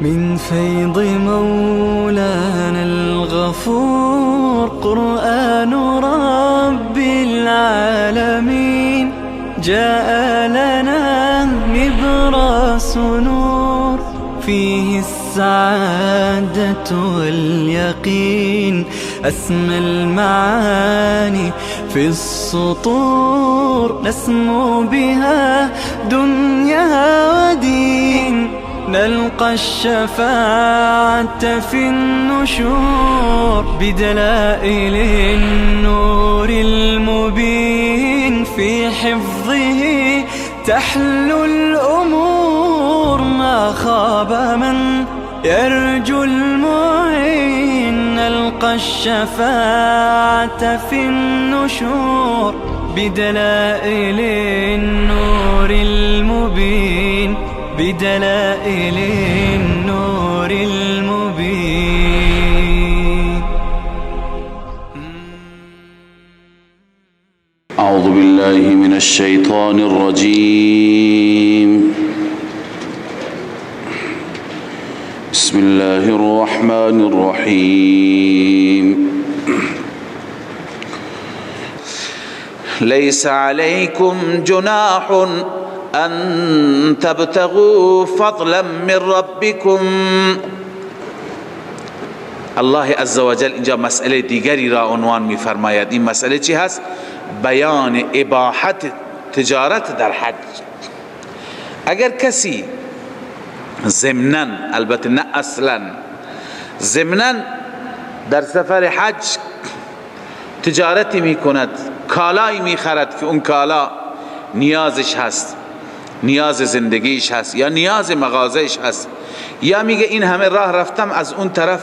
من فيض مولانا الغفور قرآن رب العالمين جاء لنا نبراس نور فيه السعادة واليقين أسمى المعاني في السطور نسمو بها دنيا ودين نلقى الشفاعة في النشور بدلائل النور المبين في حفظه تحلو الأمور ما خاب من يرجو المعين نلقى الشفاعة في النشور بدلائل النور المبين بدلائل النور المبين. أعوذ بالله من الشيطان الرجيم. بسم الله الرحمن الرحيم. ليس عليكم جناح أن تبتغوا فضلا من ربكم. الله عز وجل اینجا مسئله دیگری را عنوان می فرماید. این مسئله چی هست؟ بیان اباحت تجارت در حج. اگر کسی ضمناً، البته نه اصلا، ضمناً در سفر حج تجارتی می کند، کالایی می خرد که اون کالا نیازش هست، نیاز زندگیش هست یا نیاز مغازهش هست، یا میگه این همه راه رفتم از اون طرف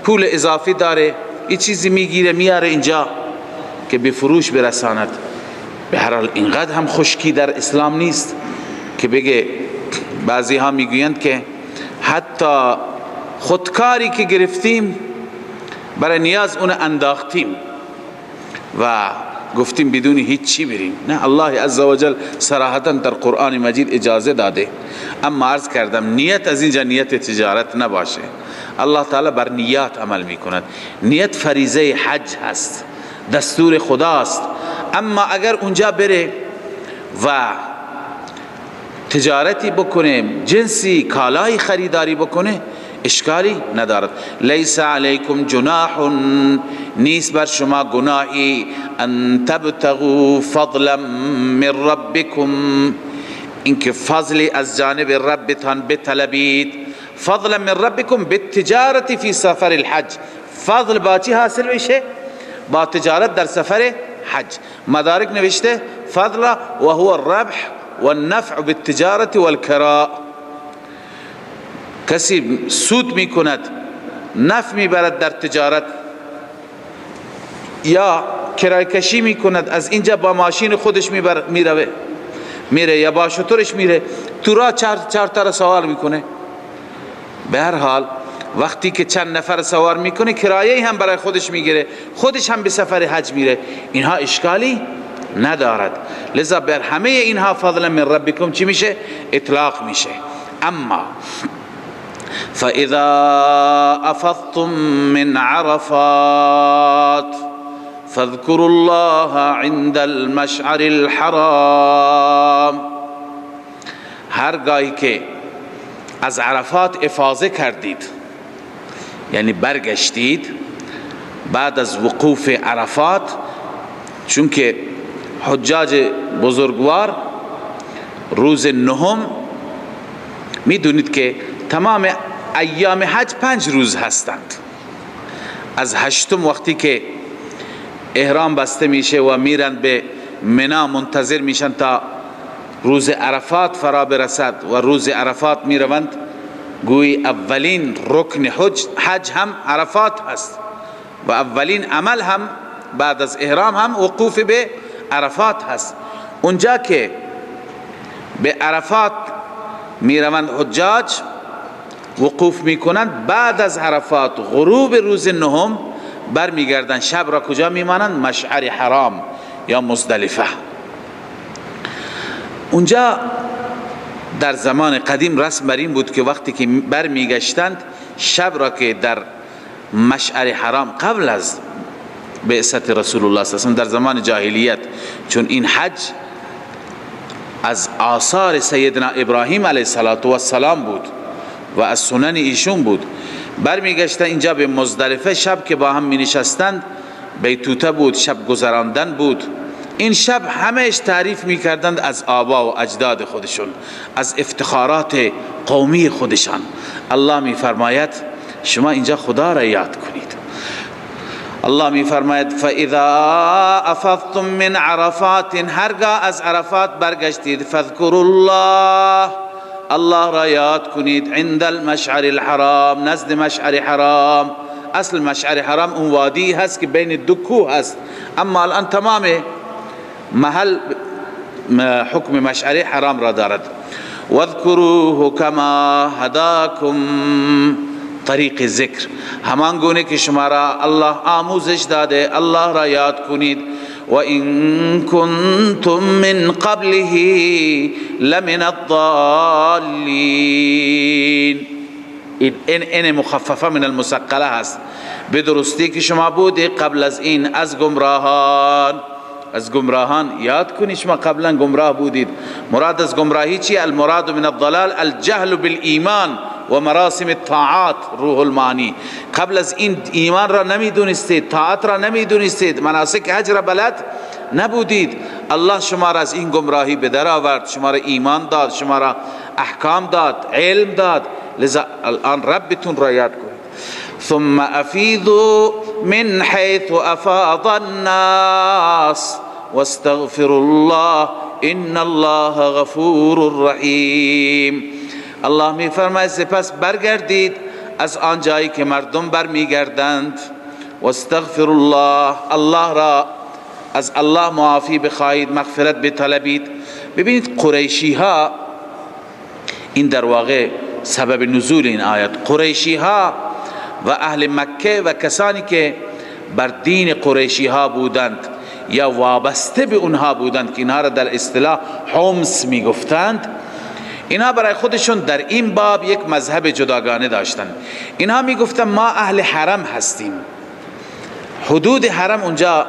پول اضافی داره، یه چیزی میگیره میاره اینجا که به فروش برساند. به هر حال اینقدر هم خشکی در اسلام نیست که بگه، بعضی ها میگویند که حتی خودکاری که گرفتیم برای نیاز اون انداختیم و گفتیم بدون هیچ چی بریم. نه، الله عزوجل صراحتا در قرآن مجید اجازه داده، اما عرض کردم نیت از اینجا نیت تجارت نباشه. الله تعالی بر نیات عمل میکند. نیت فریضه حج هست، دستور خداست. اما اگر اونجا بره و تجارتی بکنه، جنسی کالای خریداری بکنه، اشکالی ندارد. لیس علیکم جناح، نیست بر شما گناهی، ان تبتغوا فضلا من ربکم، اینکه فضلی از جانب ربتان بطلبید. فضلا من ربکم بالتجارت فی سفر الحج. فضل با چی حاصل میشه؟ با تجارت در سفر حج. مدارک نوشته فضل و هو الربح والنفع بالتجارت والکراء. کسی سود می کند، نفع می برد در تجارت یا کرایه کشی می کند، از اینجا با ماشین خودش میره یا با شترش میره تو راه چهار تا سوار میکنه. به هر حال وقتی که چند نفر سوار میکنه کرایه هم برای خودش میگیره، خودش هم به سفر حج میره، اینها اشکالی ندارد. لذا بر همه اینها فضلا من ربکم چی میشه؟ اطلاق میشه. اما فاذا افضتم من عرفات فاذكروا الله عند المشعر الحرام. هرگاهی که از عرفات افاضه کردید، یعنی برگشتید بعد از وقوف عرفات، چون که حجاج بزرگوار روز نهم میدونید که تمام ایام حج 5 روز هستند. از 8م وقتی که احرام بسته میشه و میرن به منی، منتظر میشن تا روز عرفات فرا برسد و روز عرفات میروند. گویی اولین رکن حج هم عرفات هست و اولین عمل هم بعد از احرام هم وقوف به عرفات هست. اونجا که به عرفات میروند حجاج وقوف میکنند، بعد از عرفات غروب روز نهم برمیگردند. شب را کجا میمانند؟ مشعر حرام یا مزدلفه. اونجا در زمان قدیم رسم بر این بود که وقتی که برمیگشتند شب را که در مشعر حرام قبل از بعثت رسول الله صلی الله علیه و در زمان جاهلیت، چون این حج از آثار سیدنا ابراهیم علیه السلام بود و از سنن ایشون بود، برمیگشتن اینجا به مزدلفه، شب که با هم می نشستند بیتوته بود، شب گذراندن بود. این شب همهش تعریف می کردند از آبا و اجداد خودشون، از افتخارات قومی خودشان. الله می فرماید شما اینجا خدا را یاد کنید. الله می فرماید فاذا افضتم من عرفات، هرگاه از عرفات برگشتید، فاذکروا الله، الله را یاد کنید، عند المشعر الحرام، نزد مشعر حرام. اصل مشعر حرام اون وادی هست که بین دو کوه هست، اما الان تمام محل حکم مشعر حرام را دارد. واذکروه کما هداکم، طریق ذکر، همان گونه که شما را الله آموزش داده، الله را یاد کنید. و این کنتم من قبله لمن الضالین، این مخففه من المثقله هست، به درستی که شما بوده قبل از این از گمراهان. از گمراهان یاد کنید، شما قبلا گمراه بودید. مراد از گمراهی چی؟ المراد من الضلال الجهل بالایمان و مراسم الطاعات، روح المعانی. قبل از این ایمان را نمیدونستید، طاعت را نمیدونستید، مناسک حج را بلد نبودید. الله شما را از این گمراهی به در آورد، شما را ایمان داد، شما را احکام داد، علم داد. لذا الان ربتون را یاد کنید. ثم افیضوا من حیث افاض الناس واستغفروا الله ان الله غفور رحیم. الله می فرماید سپس برگردید از آن جایی که مردم برمیگردند، واستغفروا الله، الله را از الله معافی بخواهید، مغفرت بطلبید. ببینید قریشی ها، این در واقع سبب نزول این آیت، قریشی ها و اهل مکه و کسانی که بر دین قریشی ها بودند یا وابسته به اونها بودند که اینها را در اصطلاح حمص می گفتند، اینها برای خودشون در این باب یک مذهب جداگانه داشتند. اینها می گفتند ما اهل حرم هستیم. حدود حرم اونجا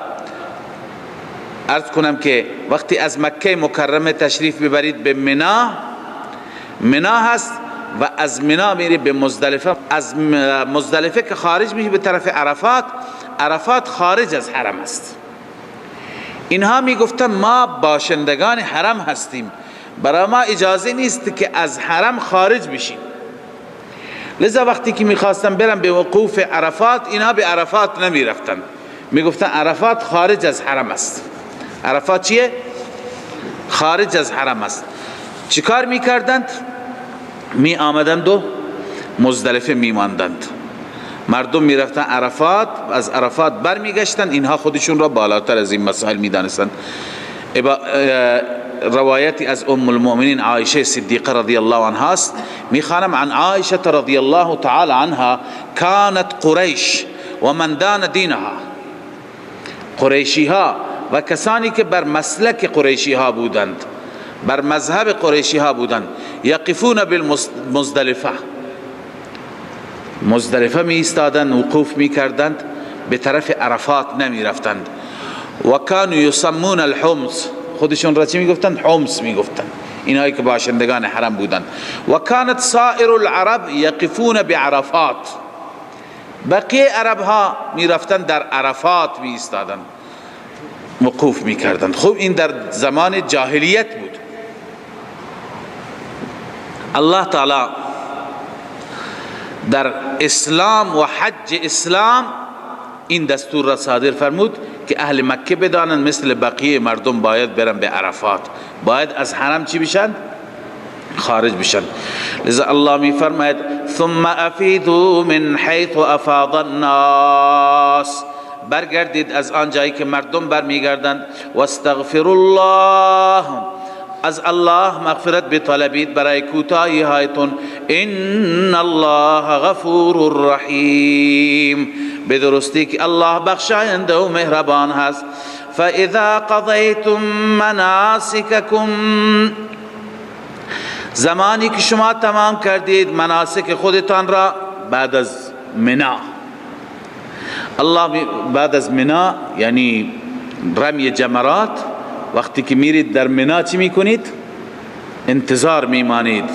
عرض کنم که وقتی از مکه مکرمه تشریف ببرید به منا هست و از منا میری به مزدلفه، از مزدلفه که خارج میشی به طرف عرفات، عرفات خارج از حرم است. اینها میگفتن ما باشندگان حرم هستیم، برای ما اجازه نیست که از حرم خارج بشیم. لذا وقتی که میخواستن برن به وقوف عرفات، اینها به عرفات نمیرفتن، میگفتن عرفات خارج از حرم است. عرفات چیه؟ خارج از حرم است. چیکار میکردند؟ می آمدند و مزدلفه می ماندند. مردم می رفتن عرفات، از عرفات بر می گشتند. اینها خودشون را بالاتر از این مسائل می دانستند. روایتی از ام المؤمنین عایشه صدیقه رضی الله عنها است، می خوانم عن عایشه رضی الله تعالی عنها كانت قریش و من دان دینها، قریشی ها و کسانی که بر مسلک قریشی ها بودند، بر مذهب قریشی ها بودند، یقفون بالمزدلفه، مزدلفه می ایستادند، وقوف می کردند، به طرف عرفات نمی رفتند. و کانوا یسمون الحمص، خودشون را چی می گفتند؟ حمص می گفتند، اینایی که باشندگان حرم بودند. و کانت سائر العرب یقفون بعرفات، بقیه عرب ها می رفتند در عرفات می ایستادند، وقوف می کردند. خب این در زمان جاهلیت بود. الله تعالی در اسلام و حج اسلام این دستور را صادر فرمود که اهل مکه بدانند مثل بقیه مردم باید برن به عرفات، باید از حرم چی بشن؟ خارج بشن. لذا الله می فرماید ثم افیضوا من حیث افاض الناس، برگردید از آن جایی که مردم برمیگردند. واستغفروا الله، از الله مغفرت بطلبید برای کوتاهی هایتون. ان الله غفور رحیم، به درستی که الله بخشاینده و مهربان هست. فاذا قضیتم مناسککم، زمانی که شما تمام کردید مناسک خودتان را بعد از منا، الله بعد از منا یعنی رمی جمرات، وقتی که میرید در منا چی میکنید؟ انتظار میمانید،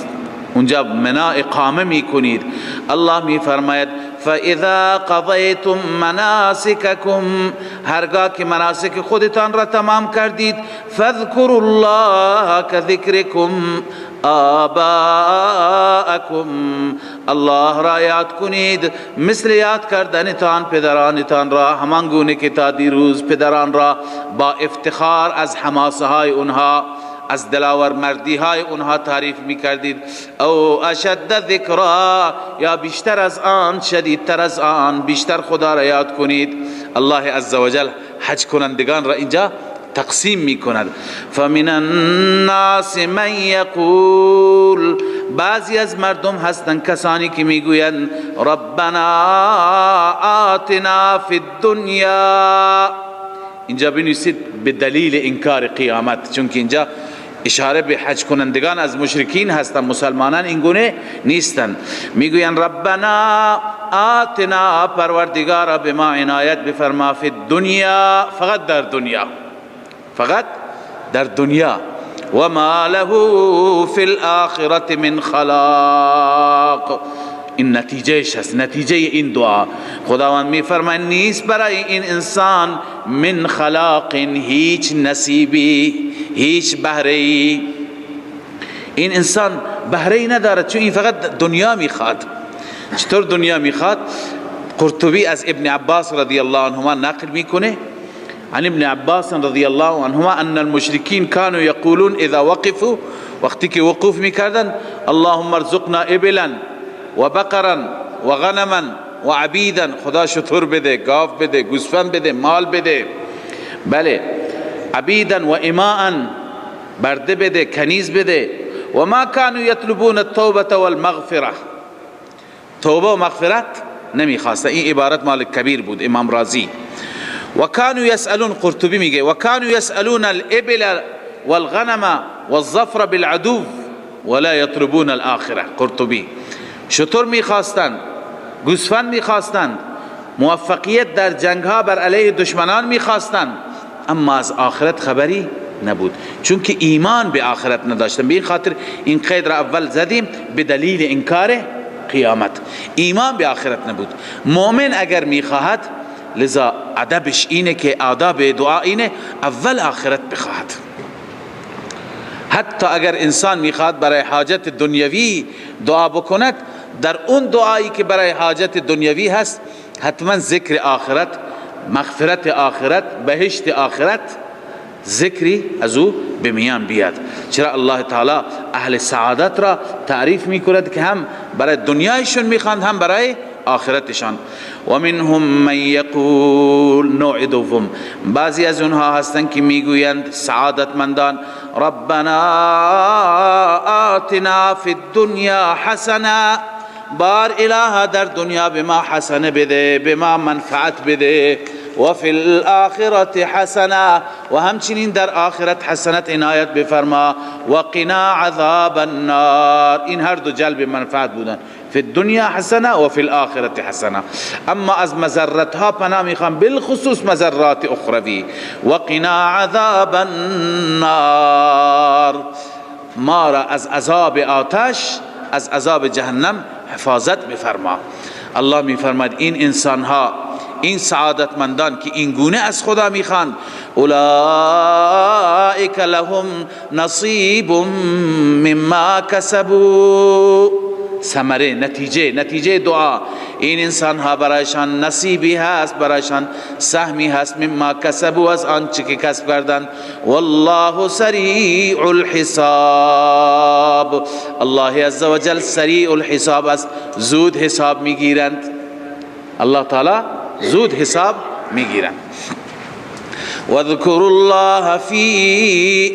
اونجا منا اقامه میکنید. الله میفرماید فاذا قضیتم مناسککم، هرگاه که مناسک خودتان را تمام کردید، فاذکروا الله کذکرکم آباءکم، الله را یاد کنید مثل یاد کردنتان پدرانتان را، همان گونه که تا دیروز پدران را با افتخار از حماسه های اونها، از دلاور مردی های اونها تعریف می کردید. او اشد ذکرا، یا بیشتر از آن، شدیدتر از آن، بیشتر خدا را یاد کنید. الله عزوجل حج کنندگان را اینجا تقسیم می کند. فمن الناس من یقول، بعضی از مردم هستند کسانی که میگویند ربنا آتنا فی الدنیا، اینجا بنویسید به دلیل انکار قیامت، چون که اینجا اشاره به حج کنندگان از مشرکین هستند، مسلمانان این گونه نیستند. میگویند ربنا آتنا، پروردگارا به ما عنایت بفرما، فی الدنیا، فقط در دنیا، فقط در دنیا، و ما له فی الاخرة من خلاق. این نتیجهش هست، نتیجه این دعا. خداوند میفرماید نیست برای این انسان من خلاق، هیچ نصیبی، هیچ بهره‌ای. این انسان بهره‌ای ندارد، چون این فقط دنیا میخواد. چطور دنیا میخواد؟ قرطبی از ابن عباس رضی الله عنهما نقل میکنه، عن ابن عباس رضی الله عنهما ان المشرکین كانوا یقولون اذا وقفوا، وقتی که وقوف میکردن، اللهم ارزقنا ابلا و بقرا و غنما و عبیدا، خدا شتر بده، گاو بده، گوسفند بده، مال بده، بله، عبیدا و اماء، برده بده، کنیز بده. و ما كانوا يطلبون التوبه والمغفره، توبه و مغفرت نمیخواست. این عبارت مال کبیر بود، امام رازی. و كانوا يسألون، قرطبی میگه و كانوا يسألون الابل والغنم والظفر بالعدو ولا يطلبون الاخره. قرطبی شتر میخواستند، گوسفند میخواستند، موفقیت در جنگ ها بر علیه دشمنان میخواستند، اما از آخرت خبری نبود، چون که ایمان به آخرت نداشتن. به این خاطر این قید را اول زدیم، به دلیل انکار قیامت، ایمان به آخرت نبود. مؤمن اگر میخواهد، لذا ادبش اینه که آداب دعا اینه اول آخرت بخواهد. حتی اگر انسان میخواد برای حاجت دنیوی دعا بکند، در اون دعایی که برای حاجت دنیوی هست حتما ذکر آخرت، مغفرت آخرت، بهشت آخرت، ذکری از او به میان بیاد. چرا الله تعالی اهل سعادت را تعریف میکند که هم برای دنیایشون میخواند هم برای آخرتشان. و منهم من یقول، نوع دوم، بعضی از اونها هستند که میگویند سعادتمندان، ربنا آتنا فی الدنیا حسنه، بار اله در دنیا به ما حسنه بده، به ما منفعت بده، و فی الاخرة حسنه، و همچنین در آخرت حسنت عنایت بفرما، و قنا عذاب النار. این هر دو جلب منفعت بودن، فی الدنیا حسنه و فی الاخرة حسنه. اما از مضرت ها پناه میخوام، بالخصوص مضرات اخروی. و قنا عذاب النار، ما را از عذاب آتش، از عذاب جهنم حفاظت بفرما. الله میفرماید این انسان ها، این سعادتمندان که این گونه از خدا میخواند، اولئک لهم نصیب مما کسبوا، ثمره، نتیجه دعا، این انسان ها برایشان نصیبی هست، برایشان سهمی هست، مما کسبوا، از آنچه که کسب کردند. والله سریع الحساب، الله عزوجل سریع الحساب است، زود حساب میگیرند. الله تعالی زود حساب میگیرند. واذكروا الله في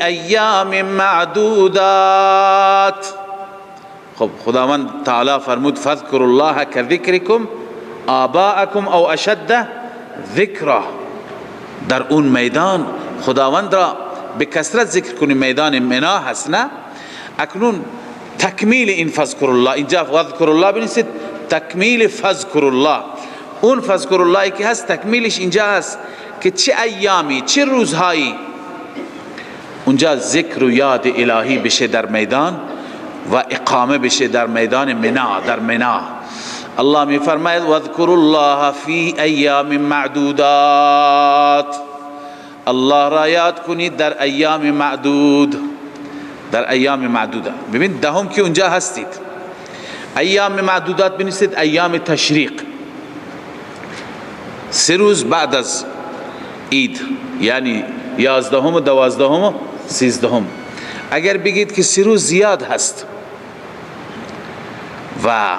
ایام معدودات. خب خداوند تعالی فرمود فاذكروا الله كذكركم آباءكم او اشد ذکرا. در اون میدان خداوند را به کثرت ذکر کنید. میدان منا هست، نه؟ اکنون تکمیل این فذکر الله، اینجا فذکر الله بنویسید، تکمیل فذکر الله. اون فذکر الله که هست تکمیلش اینجا هست که چه ایامی چه روزهایی اونجا ذکر و یاد الهی بشه در میدان و اقامه بشه در میدان منا. در منا الله می فرماید واذکروا الله فی ایام معدودات، الله را یاد کنید در ایام معدود. در ایام معدوده ببین دهم که اونجا هستید. ایام معدودات بنویسید ایام تشریق، 3 روز بعد از عید، یعنی 11ام و 12ام و 13ام. اگر بگید که 3 روز زیاد هست و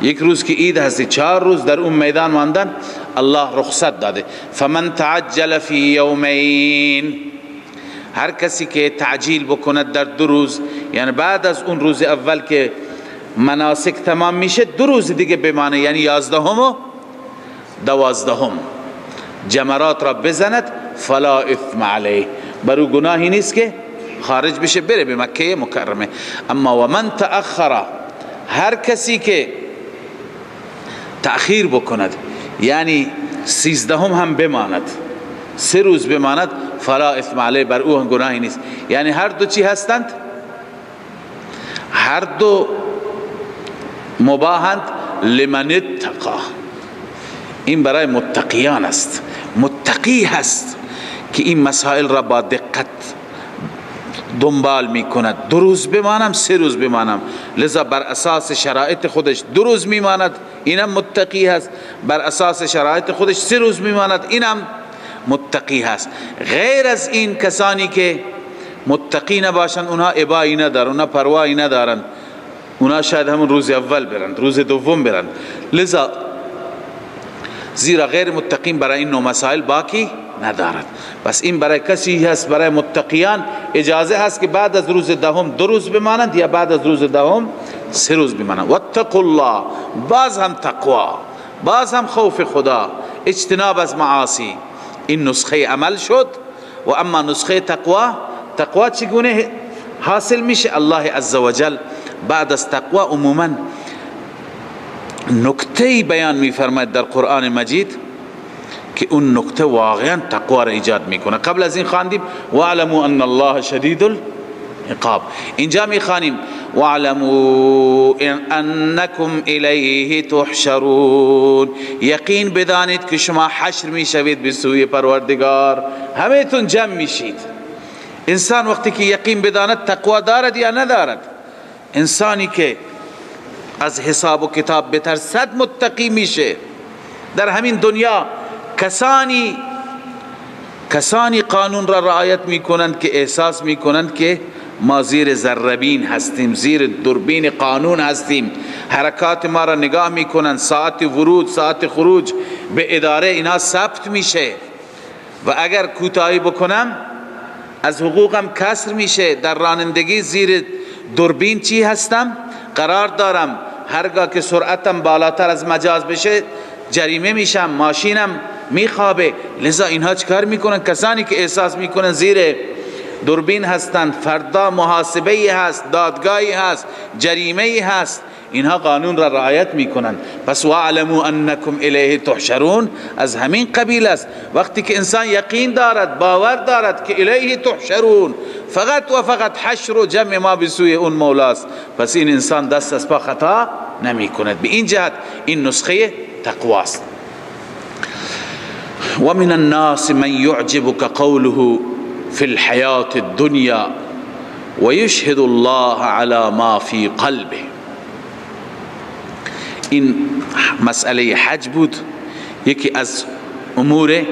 1 روز که عید هستی، 4 روز در اون میدان ماندن، الله رخصت داده. فمن تعجل فی یومین، هر کسی که تعجیل بکند در 2 روز، یعنی بعد از اون روز اول که مناسک تمام میشه 2 روز دیگه بمانه، یعنی 11ام و 12ام جمرات را بزند، فلا اثم علیه، برو گناهی نیست که خارج بشه بره به مکه مکرمه. اما و من تأخر، هر کسی که تأخیر بکند، یعنی 13ام هم بماند، 3 روز بماند، فلا اثم علیه، بر او گناهی نیست. یعنی هر دو چی هستند؟ هر دو مباهند. لمن اتقا، این برای متقیان است. متقی هست که این مسائل را با دقت دنبال می کند. 2 روز بمانم 3 روز بمانم، لذا بر اساس شرایط خودش 2 روز میماند، اینم متقی هست. بر اساس شرایط خودش 3 روز میماند، اینم متقی هست. غیر از این کسانی که متقی نباشند، اونها ابایی ندارن، اونها پروایی ندارن، اونها شاید همون روز اول برند، روز دوم برند. لذا زیرا غیر متقین برای این نوع مسائل باقی ندارد. بس این برای کسی هست، برای متقیان اجازه هست که بعد از روز دهم 2 روز بمانند، یا بعد از روز دهم 3 روز بمانند. واتقوا الله، باز هم تقوا، باز هم خوف خدا، اجتناب از معاصی. این نسخه عمل شد. و اما نسخه تقوا چگونه حاصل میشه؟ الله عزوجل بعد از تقوا عموما نکته بیان میفرماید در قرآن مجید که اون نکته واقعا تقوا را ایجاد میکنه. قبل از این خواندیم واعلموا ان الله شدید العقاب، اینجا میخوانیم واعلموا انکم الیه تحشرون، یقین بدانید که شما حشر میشوید به سوی پروردگار، همه تون جمع میشید. انسان وقتی که یقین بداند تقوا دارد یا ندارد؟ انسانی که از حساب و کتاب بترسد متقی میشه. در همین دنیا کسانی قانون را رعایت میکنند که احساس میکنند که ما زیر ذره‌بین هستیم، زیر دوربین قانون هستیم، حرکات ما را نگاه میکنند، ساعت ورود ساعت خروج به اداره اینا ثبت میشه و اگر کوتاهی بکنم از حقوقم کسر میشه. در رانندگی زیر دوربین چی هستم؟ قرار دارم. هرگاه که سرعتم بالاتر از مجاز بشه جریمه میشم، ماشینم میخوابه. لذا اینها چکار میکنن؟ کسانی که احساس میکنن زیر دوربین هستند، فردا محاسبه هست، دادگاهی هست، جریمه هست، اینها قانون را رعایت میکنن. پس واعلموا انکم الیه تحشرون از همین قبیل است. وقتی که انسان یقین دارد، باور دارد که الیه تحشرون، فقط و فقط حشر و جمع ما به سوی اون مولاست، پس این انسان دست از پا خطا نمی کند. به این جهت این نسخه تقواست. و من الناس من يعجبك قوله في الحياة الدنيا ويشهد الله على ما في قلبه. این مسئله حج بود، یکی از امور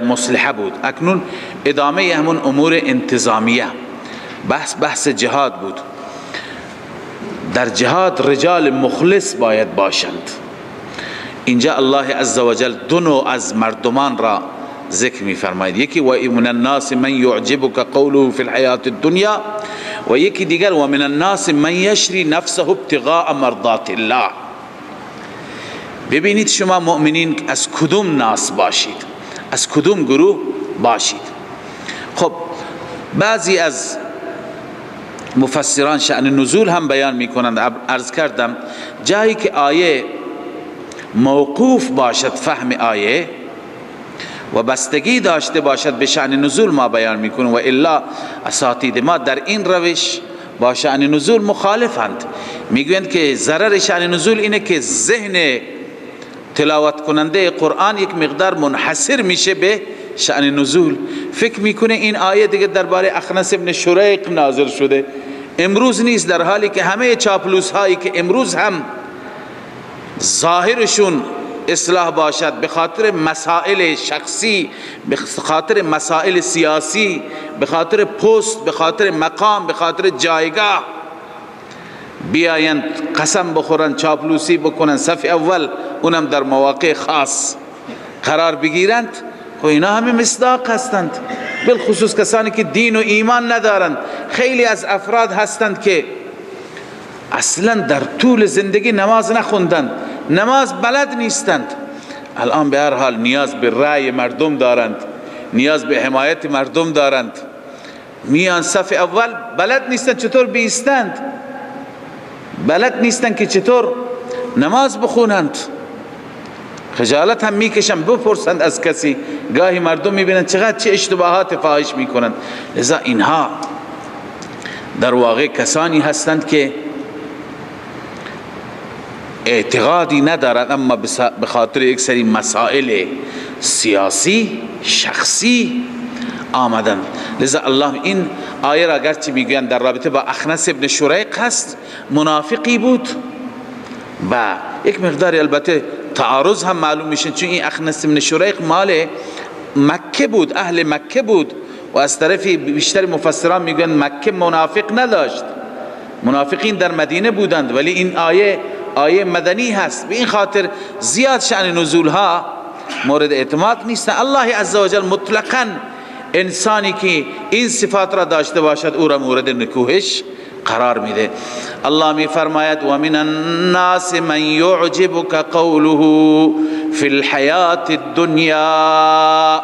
مصلحه بود. اکنون ادامه همون امور انتظامیه، بحث جهاد بود. در جهاد رجال مخلص باید باشند. اینجا الله عزوجل 2 نوع از مردمان را ذکر می فرماید. یکی و من الناس من يعجبك قوله في الحياة الدنيا، و یکی دیگر و من الناس من يشري نفسه ابتغاء مرضات الله. ببینید شما مؤمنین از کدوم ناس باشید، از کدوم گروه باشید. خب بعضی از مفسران شأن نزول هم بیان میکنند. عرض کردم جایی که آیه موقوف باشد فهم آیه و بستگی داشته باشد به شأن نزول ما بیان میکنیم، و الا اساتید ما در این روش با شأن نزول مخالفند. میگویند که ضرر شأن نزول اینه که ذهن تلاوت کننده قرآن یک مقدار منحصر میشه به شأن نزول، فکر میکنه این آیه دیگه درباره اخنس ابن شریق نازل شده، امروز نیست، در حالی که همه چاپلوس هایی که امروز هم ظاهرشون اصلاح باشد به خاطر مسائل شخصی، به خاطر مسائل سیاسی، به خاطر پست، به خاطر مقام، به خاطر جایگاه، بیایند قسم بخورن، چاپلوسی بکنن، صف اول اونم در مواقع خاص قرار بگیرند، و اینا همه مصداق هستند. بالخصوص کسانی که دین و ایمان ندارند. خیلی از افراد هستند که اصلا در طول زندگی نماز نخوندند، نماز بلد نیستند، الان به هر حال نیاز به رأی مردم دارند، نیاز به حمایت مردم دارند، میان صف اول، بلد نیستند چطور بیستند، بلد نیستند که چطور نماز بخونند، خجالت هم میکشن بپرسند از کسی. گاهی مردم میبینند چقدر چه اشتباهات فاحش میکنند. لذا اینها در واقع کسانی هستند که اعتقادی ندارد، اما به خاطر یک سری مسائل سیاسی شخصی آمدن. لذا الله این آیه را گرچه میگویند در رابطه با اخنس ابن شریق هست، منافقی بود، و یک مقداری البته تعارض هم معلوم میشه، چون این اخنس ابن شریق مال مکه بود، اهل مکه بود، و از طرفی بیشتر مفسران میگویند مکه منافق نداشت، منافقین در مدینه بودند، ولی این آیه مدنی هست، به این خاطر زیاد شأن نزولها مورد اعتماد نیست. الله عزوجل مطلقاً انسانی که این صفات را داشته باشد او را مورد نکوهش قرار میده. الله می فرماید و من الناس من یعجبک قوله فی الحیات الدنیا،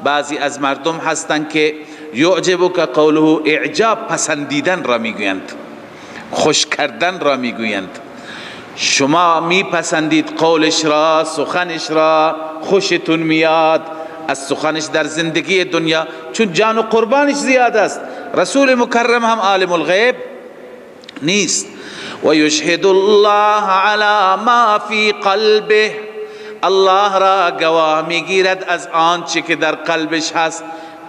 بعضی از مردم هستند که یعجبک قوله، اعجاب پسندیدن را میگویند، خوش کردن را میگویند. شما میپسندید قولش را، سخنش را، خوشتون میاد از سخنش در زندگی دنیا، چون جان و قربانش زیاد است. رسول مکرم هم عالم الغیب نیست. و یشهد الله علی ما فی قلبه، الله را گواه میگیرد از آنچه که در قلبش هست.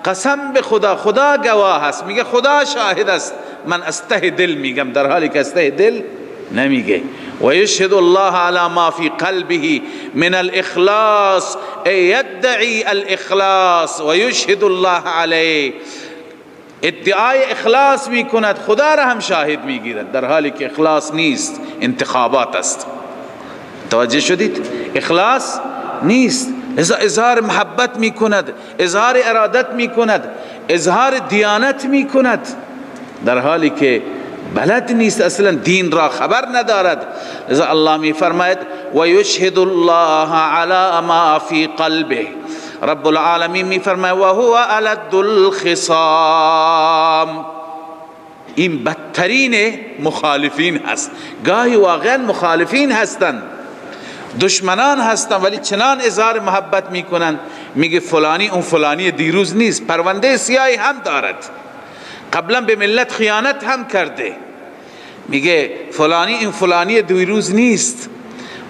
قسم به خدا، خدا گواه است، میگه خدا شاهد است، من از ته دل میگم، در حالی که از ته دل نمیگه. و یشهد الله علی ما فی قلبه من الاخلاص، یدعی الاخلاص و یشهد الله علیه، ادعای اخلاص میکند، خدا را هم شاهد میگیرد، در حالی که اخلاص نیست، انتخابات است. توجه شدید؟ اخلاص نیست. لذا اظهار محبت میکند، اظهار ارادت میکند، اظهار دیانت میکند، در حالی که بلد نیست، اصلا دین را خبر ندارد. لذا الله می فرماید و یشهد الله علی ما فی قلبه، رب العالمین می فرماید و هو الد الخصام، این بدترین مخالفین هست. گاهی واقعا مخالفین هستند، دشمنان هستند، ولی چنان اظهار محبت میکنند، میگه فلانی اون فلانی دیروز نیست، پرونده سیاهی هم دارد، قبلا به ملت خیانت هم کرده، میگه فلانی این فلانی دیروز نیست،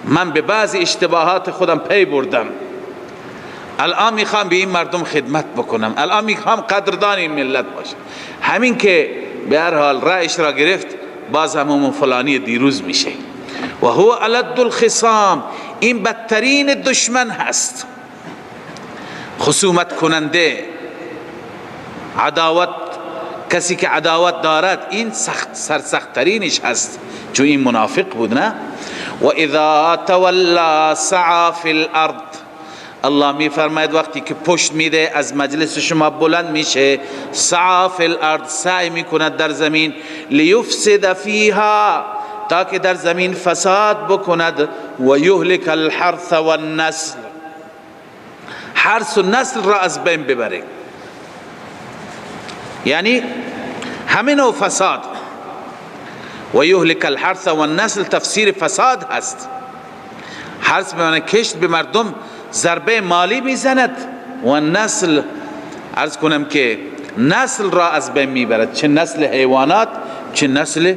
من به بعض اشتباهات خودم پی بردم، الان میخوام به این مردم خدمت بکنم، الان میخوام قدردان این ملت باشم. همین که به هر حال رأیش را گرفت، باز همون فلانی دیروز میشه. و هو الد الخصام، این بدترین دشمن هست، خصومت کننده، عداوت، کسی که عداوت دارد این سرسخت ترینش هست، چون این منافق بود. نه و اذا تولا سعى فی الارض، الله می فرماید وقتی که پشت میده از مجلس شما بلند میشه، سعى فی الارض، سعی میکند در زمین، لیفسد فیها، تاکه در زمین فساد بکند، و یهلک الحرث والنسل، حرث و نسل را از بین ببره، یعنی همه نوع فساد. و یهلک الحرث و النسل تفسیر فساد هست. حرث به معنی کشت به مردم ضربه مالی میزند و نسل عرض کنم که نسل را از بین میبرد، چه نسل حیوانات چه نسل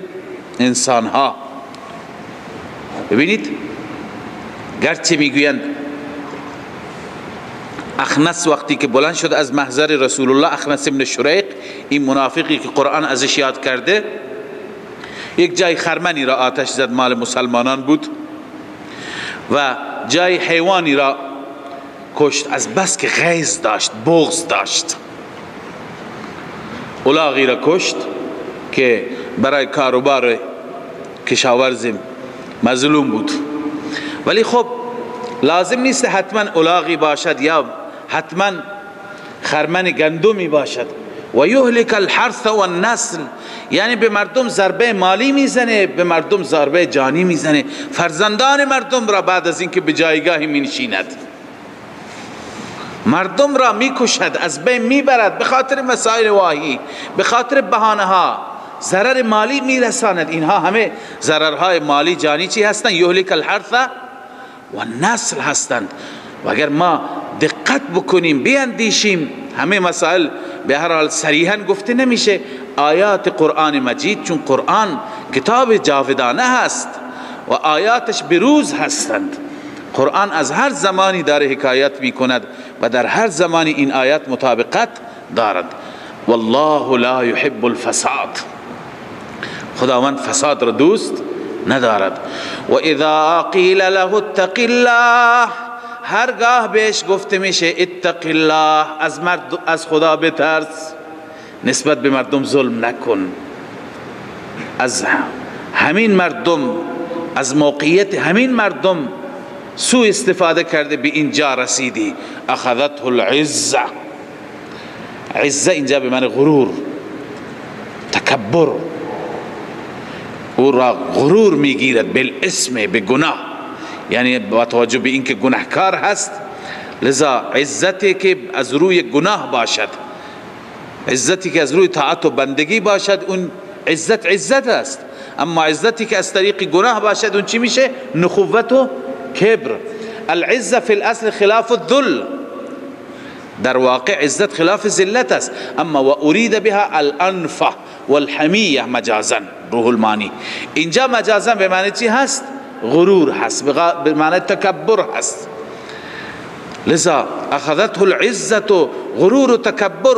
انسان ها. ببینید گرچه میگویند اخنس وقتی که بلند شد از محضر رسول الله، اخنس ابن شریق، این منافقی که قرآن ازش یاد کرده، یک جای خرمنی را آتش زد، مال مسلمانان بود، و جای حیوانی را کشت از بس که غیظ داشت، بغض داشت. الاغی را کشت که برای کاروبار کشاورز مظلوم بود. ولی خب لازم نیست حتما الاغی باشد یا حتما خرمن گندمی باشد. و یهلک الحرث و النسل، یعنی به مردم ضربه مالی میزنه، به مردم ضربه جانی میزنه، فرزندان مردم را بعد از اینکه به جایگاهی مینشیند مردم را میکشد، از بین میبرد، به خاطر مسائل واهی، به خاطر بهانه ها ضرر مالی میرساند. اینها همه ضررهای مالی جانی چی هستند؟ یهلک الحرث و النسل هستند. و اگر ما دقت بکنیم بیندیشیم، همه مسائل به هر حال صریحا گفته نمیشه. آیات قرآن مجید، چون قرآن کتاب جاودانه هست و آیاتش بروز هستند، قرآن از هر زمانی داره حکایت می کند و در هر زمانی این آیات مطابقت دارد. والله لا يحب الفساد، خداوند فساد را دوست ندارد. و اذا قیل له اتق الله، هرگاه بهش گفته میشه اتق الله، از خدا بترس، نسبت به مردم ظلم نکن، از همین مردم، از موقعیت همین مردم سوء استفاده کرده به اینجا رسیدی. اخذته العزه، عزه اینجا به معنی غرور، تکبر، او را غرور میگیرد بالاسم، به گناه، یعنی با توجه به اینکه گناهکار هست، لذا عزتی که از روی گناه باشد، عزتی که از روی طاعت و بندگی باشد، اون عزت است. اما عزتی که از طریق گناه باشد، اون چی میشه؟ نخوت و کبر. العزه فی الاصل خلاف الذل، در واقع عزت خلاف ذلت است. اما و ارید بها الانفه والحمیه مجازا، روح المانی اینجا مجازا به معنی چی هست؟ غرور هست، به معنی تکبر هست. لذا اخذته العزه، غرور و تکبر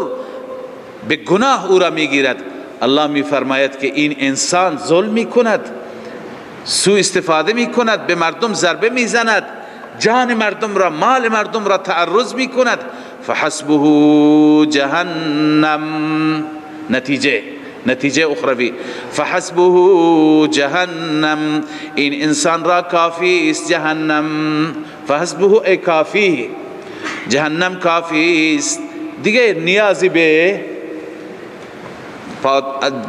به گناه او را میگیرد. الله میفرماید که این انسان ظلم میکند، سوء استفاده میکند، به مردم ضربه میزند، جان مردم را، مال مردم را تعرض میکند. فحسبه جهنم، نتیجه اخروی، فحسبه جهنم، این انسان را کافی است جهنم. فحسبه ای کافی، جهنم کافی است، دیگه نیازی به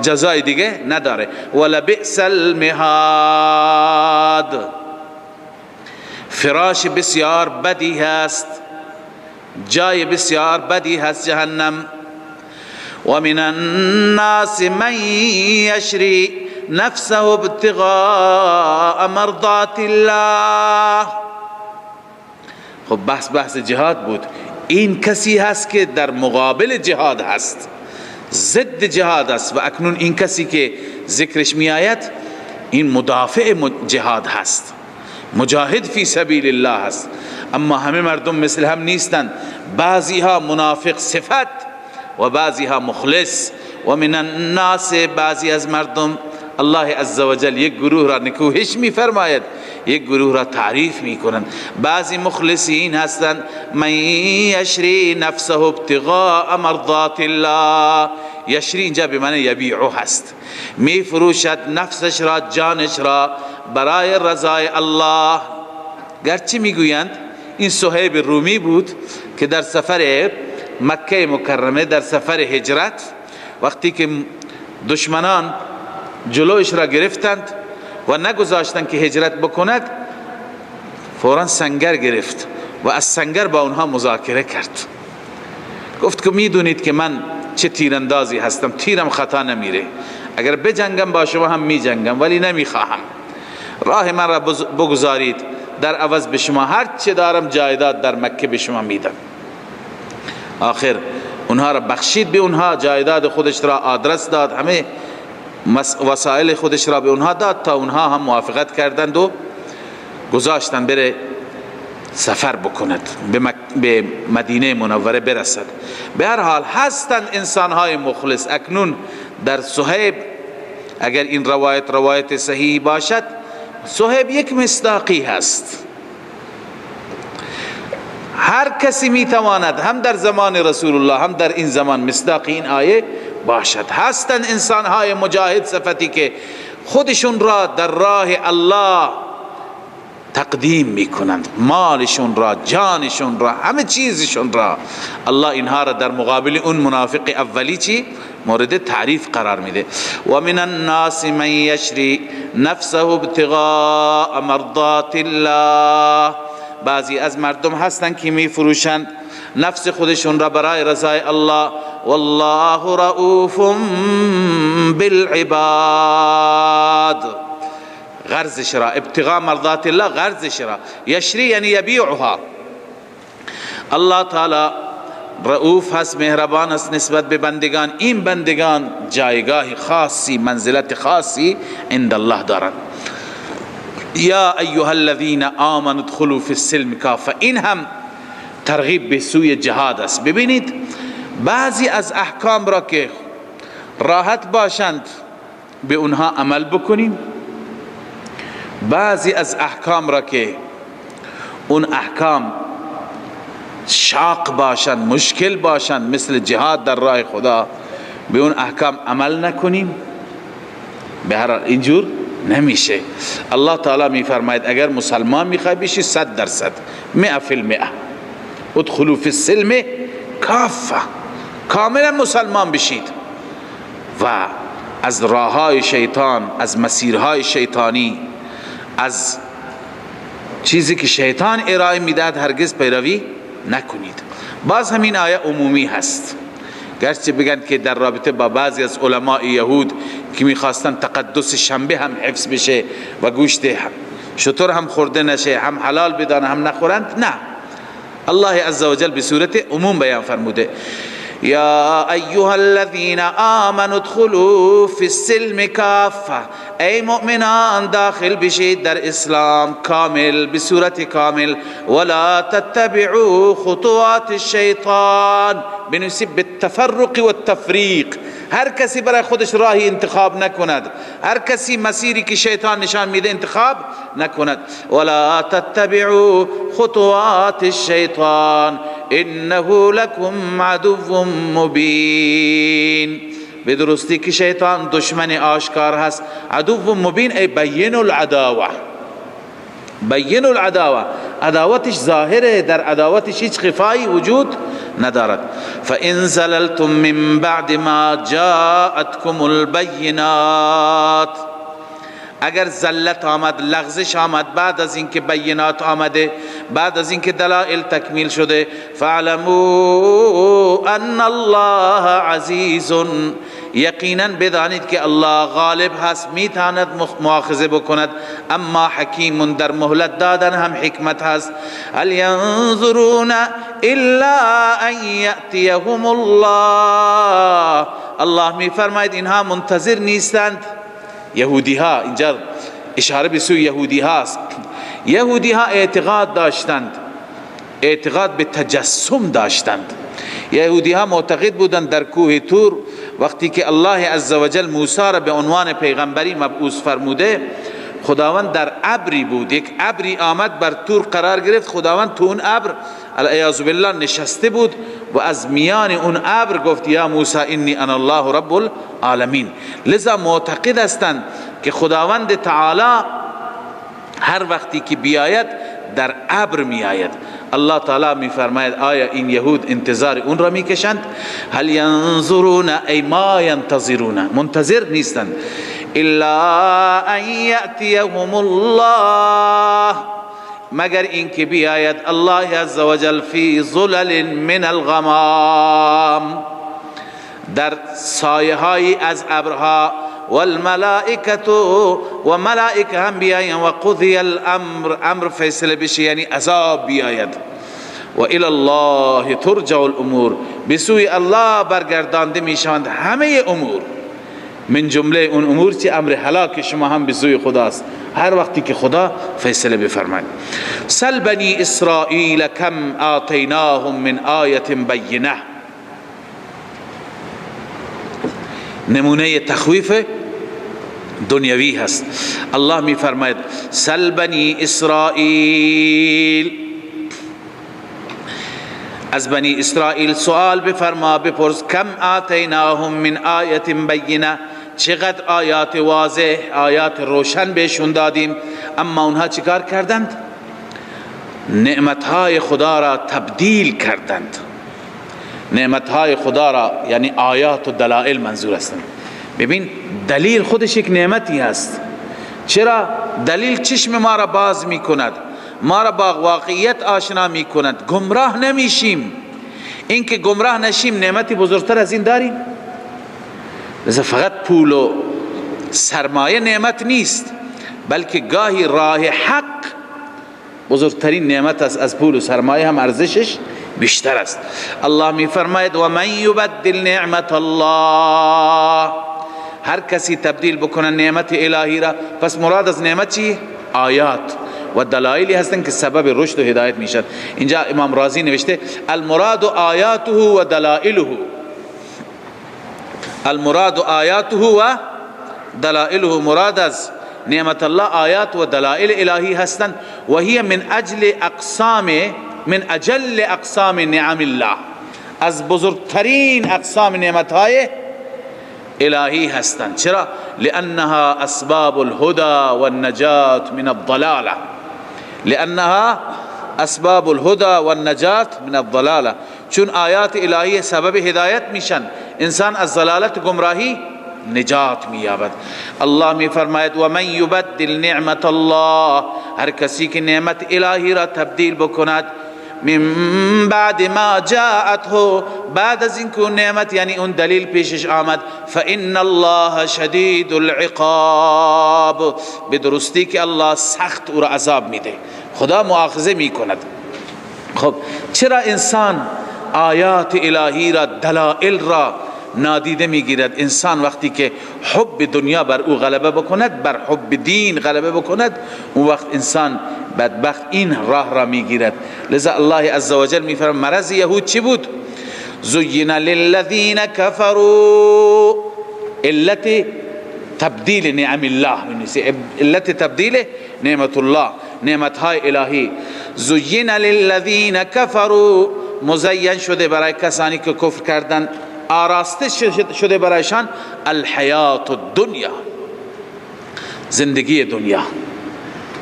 جزای دیگه نداره. ولبئس المهاد، فراش بسیار بدی هست، جای بسیار بدی هست جهنم. و من الناس من یشری نفسه ابتغاء مرضات الله. خب بحث جهاد بود. این کسی هست که در مقابل جهاد هست، ضد جهاد است، و اکنون این کسی که ذکرش می آید این مدافع جهاد هست، مجاهد فی سبیل الله هست. اما همه مردم مثل هم نیستند، بعضی ها منافق صفت و بعضی ها مخلص. و من الناس، بعضی از مردم، الله عزوجل یک گروه را نکوهش می فرماید، یک گروه را تعریف می کنند. بعضی مخلصین هستند، من یشری نفسه ابتغاء مرضات الله، یشری اینجا به معنی یبیعو هست، می فروشد نفسش را، جانش را برای رضای الله. گرچه می گویند این صهیب رومی بود که در سفر مکه مکرمه، در سفر هجرت، وقتی که دشمنان جلوش را گرفتند و نگذاشتند که هجرت بکند، فوراً سنگر گرفت و از سنگر با اونها مذاکره کرد. گفت که میدونید که من چه تیراندازی هستم، تیرم خطا نمیره، اگر بجنگم با شما هم می جنگم، ولی نمیخواهم راه من را بگذارید، در عوض به شما هر چه دارم جایداد در مکه به شما میدم. آخر اونها را بخشید، به اونها جایداد خودش را آدرس داد، همه وسایل خودش را به اونها داد تا اونها هم موافقت کردند و گذاشتن بره سفر بکند، به مدینه منوره برسد. به هر حال هستند انسانهای مخلص. اکنون در صهیب اگر این روایت صحیح باشد، صهیب یک مصداقی هست. هر کسی میتواند هم در زمان رسول الله هم در این زمان مصداقی این آیه باشد. هستند انسانهای مجاهد صفتی که خودشون را در راه الله تقدیم میکنند، مالشون را، جانشون را، همه چیزشون را. الله اینها را در مقابل اون منافق اولی چی؟ مورد تعریف قرار میده. و من الناس من یشری نفسه ابتغاء مرضات الله. بعضی از مردم هستند که میفروشند نفس خودشون را برای رضای الله. والله رؤوف بالعباد. غرض شراء، ابتغاء مرضات الله، غرض شراء. یشری یعنی یبیعها. الله تعالی رؤوف هست، مهربان است نسبت به بندگان. این بندگان جایگاه خاصی، منزلت خاصی عند الله دارند. یا ایها الذین آمنوا ادخلوا فی السلم کافه. این هم ترغیب به سوی جهاد است. ببینید بعضی از احکام را که راحت باشند به اونها عمل بکنیم، بعضی از احکام را که اون احکام شاق باشند، مشکل باشند، مثل جهاد در راه خدا، به اون احکام عمل نکنیم. به هر حال اینجور نمیشه. الله تعالی میفرماید اگر مسلمان میخوای بشی 100%، 100%، ادخلوا فی السلم کافه، کاملا مسلمان بشید و از راههای شیطان، از مسیرهای شیطانی، از چیزی که شیطان ارائه میداد هرگز پیروی نکنید. باز همین آیه عمومی هست، گرچه بگن که در رابطه با بعضی از علماء یهود که میخواستن تقدس شنبه هم حفظ بشه و گوشت شتر هم خورده نشه، هم حلال بدانه هم نخورند، نه، الله عزوجل به صورت عموم بیان فرموده. یا ایها الذین آمنوا ادخلوا فی السلم کافه. ای مؤمنان داخل بشید در اسلام کامل، به صورت کامل. ولا تتبعوا خطوات الشیطان، بنسبت بالتفرق والتفریق. هر کسی برای خودش راهی انتخاب نکند، هر کسی مسیری که شیطان نشان میده انتخاب نکند. ولا تتبعوا خطوات الشیطان انه لكم عدو مبین. به درستی که شیطان دشمن آشکار هست. عدو مبین ای بین العداوه، بین العداوه، عداوتش ظاهره، در عداوتش هیچ خفایی وجود ندارد. فإن زللتم من بعد ما جاءتكم البینات. اگر زلت آمد، لغزش آمد بعد از اینکه بینات آمده، بعد از اینکه دلائل تکمیل شده، فاعلموا ان الله عزیز. یقینا بدانید که الله غالب هست، میتواند مؤاخذه بکند، اما حکیم، در مهلت دادن هم حکمت هست. هل ينظرون الا ان یأتیهم الله. الله میفرماید اینها منتظر نیستند. یهودی ها، اینجا اشاره به سوی یهودی هاست. یهودی ها اعتقاد داشتند، اعتقاد به تجسم داشتند. یهودی ها معتقد بودند در کوه طور وقتی که الله عزوجل موسی را به عنوان پیغمبری مبعوث فرموده، خداوند در ابری بود، یک ابری آمد بر طور قرار گرفت، خداوند تو اون ابر العیاذ بالله نشسته بود و از میان اون ابر گفت یا موسی انی انا الله رب العالمین. لذا معتقد هستند که خداوند تعالی هر وقتی که بیاید در ابر میآید. الله تعالی میفرماید آیا این یهود انتظار اون را میکشند؟ هل ینظرون ای ما ینتظرون، منتظر نیستند، الا ان یأتیهم الله، مگر اینکه بیاید الله عزوجل فی ظلل من الغمام، در سایه های از ابرها، والملائكة و ملائکه هم بیاین و قضی الامر امر فیصله بشه یعنی عذاب بیاید و الی الله ترجع الامور بسوی الله برگردانده میشوند همه امور من جمله اون امور چی امر هلاک شما هم بسوی خداست هر وقتی که خدا فیصله بفرماید سل بنی اسرائیل کم آتیناهم من آیت بینه نمونه تخویف دنیوی هست الله می فرماید سل بنی اسرائیل از بنی اسرائیل سوال بفرما بپرس کم آتیناهم من آیت بینه چقدر آیات واضح آیات روشن بهشون دادیم اما اونها چیکار کردند نعمتهای خدا را تبدیل کردند نعمتهای خدا را یعنی آیات و دلائل منظور هستند ببین دلیل خودش یک نعمتی هست چرا دلیل چشم ما را باز می کند ما را با واقعیت آشنا می کند گمراه نمیشیم اینکه گمراه نشیم نعمتی بزرگتر از این داریم لذا فقط پول و سرمایه نعمت نیست بلکه گاهی راه حق بزرگترین نعمت است از پول و سرمایه هم ارزشش بیشتر است الله می فرماید و من یبدل نعمت الله هر کسی تبدیل بکنه نعمت الهی را پس مراد از نعمت چی؟ آیات و دلایلی هستند که سبب رشد و هدایت میشن اینجا امام رازی نوشته المراد آیاته و دلائله المراد آیاته و دلائله مراد از نعمت الله آیات و دلائل الهی هستند و هی من اجل اقسام نعم الله از بزرگترین اقسام نعمتهای الهی هستند چرا؟ لأنها اسباب الهدى والنجات من الضلاله لأنها اسباب الهدى والنجات من الضلاله چون آیات الهی سبب هدایت میشن انسان از ضلالت گمراهی نجات مییابد الله می فرماید و من یبدل نعمت الله هر کسی که نعمت الهی را تبدیل بکند من بعد ما جاءته بعد از اینکه نعمت یعنی اون دلیل پیشش آمد فإن الله شدید العقاب بدرستی که الله سخت او را عذاب میده خدا مؤاخذه میکند خب چرا انسان آیات الهی را دلائل را نادیده میگیرد انسان وقتی که حب دنیا بر او غلبه بکند بر حب دین غلبه بکند اون وقت انسان بدبخت این راه را میگیرد لذا الله عزوجل میفرماید مرض یهود چی بود زین للذین کفروا علت تبدیل نعم الله علت تبدیل نعمت الله نعمتهای الهی زین للذین کفروا مزین شده برای کسانی که کفر کردند آراسته شده برایشان الحیات الدنیا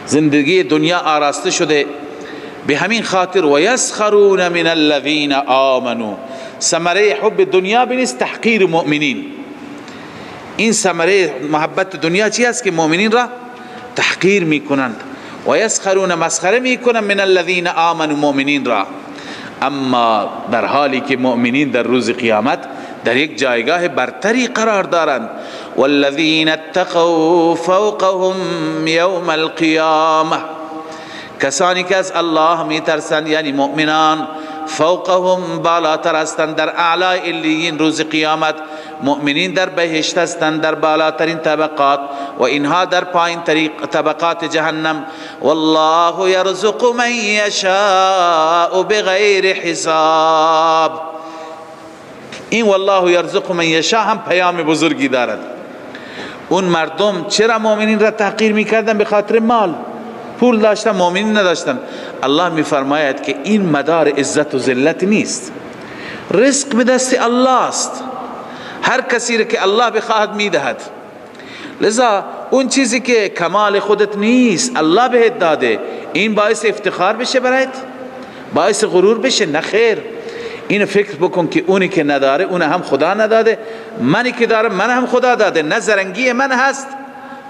زندگی دنیا آراسته شده به همین خاطر و یسخرون من الذین آمنوا ثمره حب دنیا بنیست تحقیر مؤمنین این ثمره محبت دنیا چی است که مؤمنین را تحقیر میکنند و یسخرون مسخره میکنند من الذین آمنوا مؤمنین را اما در حالی که مؤمنین در روز قیامت در یک جایگاه برتری قرار دارند والذین اتقوا فوقهم یوم القیامه کسانی که از الله میترسند یعنی مؤمنان فوقهم بالاتر هستند در اعلی علیین روز قیامت مؤمنین در بهشت هستند در بالاترین طبقات و اینها در پایین طبقات جهنم والله یرزق من یشاء بغیر حساب این والله یرزق من یشاء هم پیام بزرگی دارد اون مردم چرا مؤمنین را تحقیر میکردن به خاطر مال پول داشتن مؤمنین نداشتن الله میفرماید که این مدار عزت و ذلت نیست رزق به دست الله است هر کسی را که الله بخواهد میدهد لذا اون چیزی که کمال خودت نیست الله بهت داده این باعث افتخار بشه برایت باعث غرور بشه نه خیر این فکر بکن که اونی که نداره اون هم خدا نداده منی که دارم من هم خدا داده نه زرنگی من هست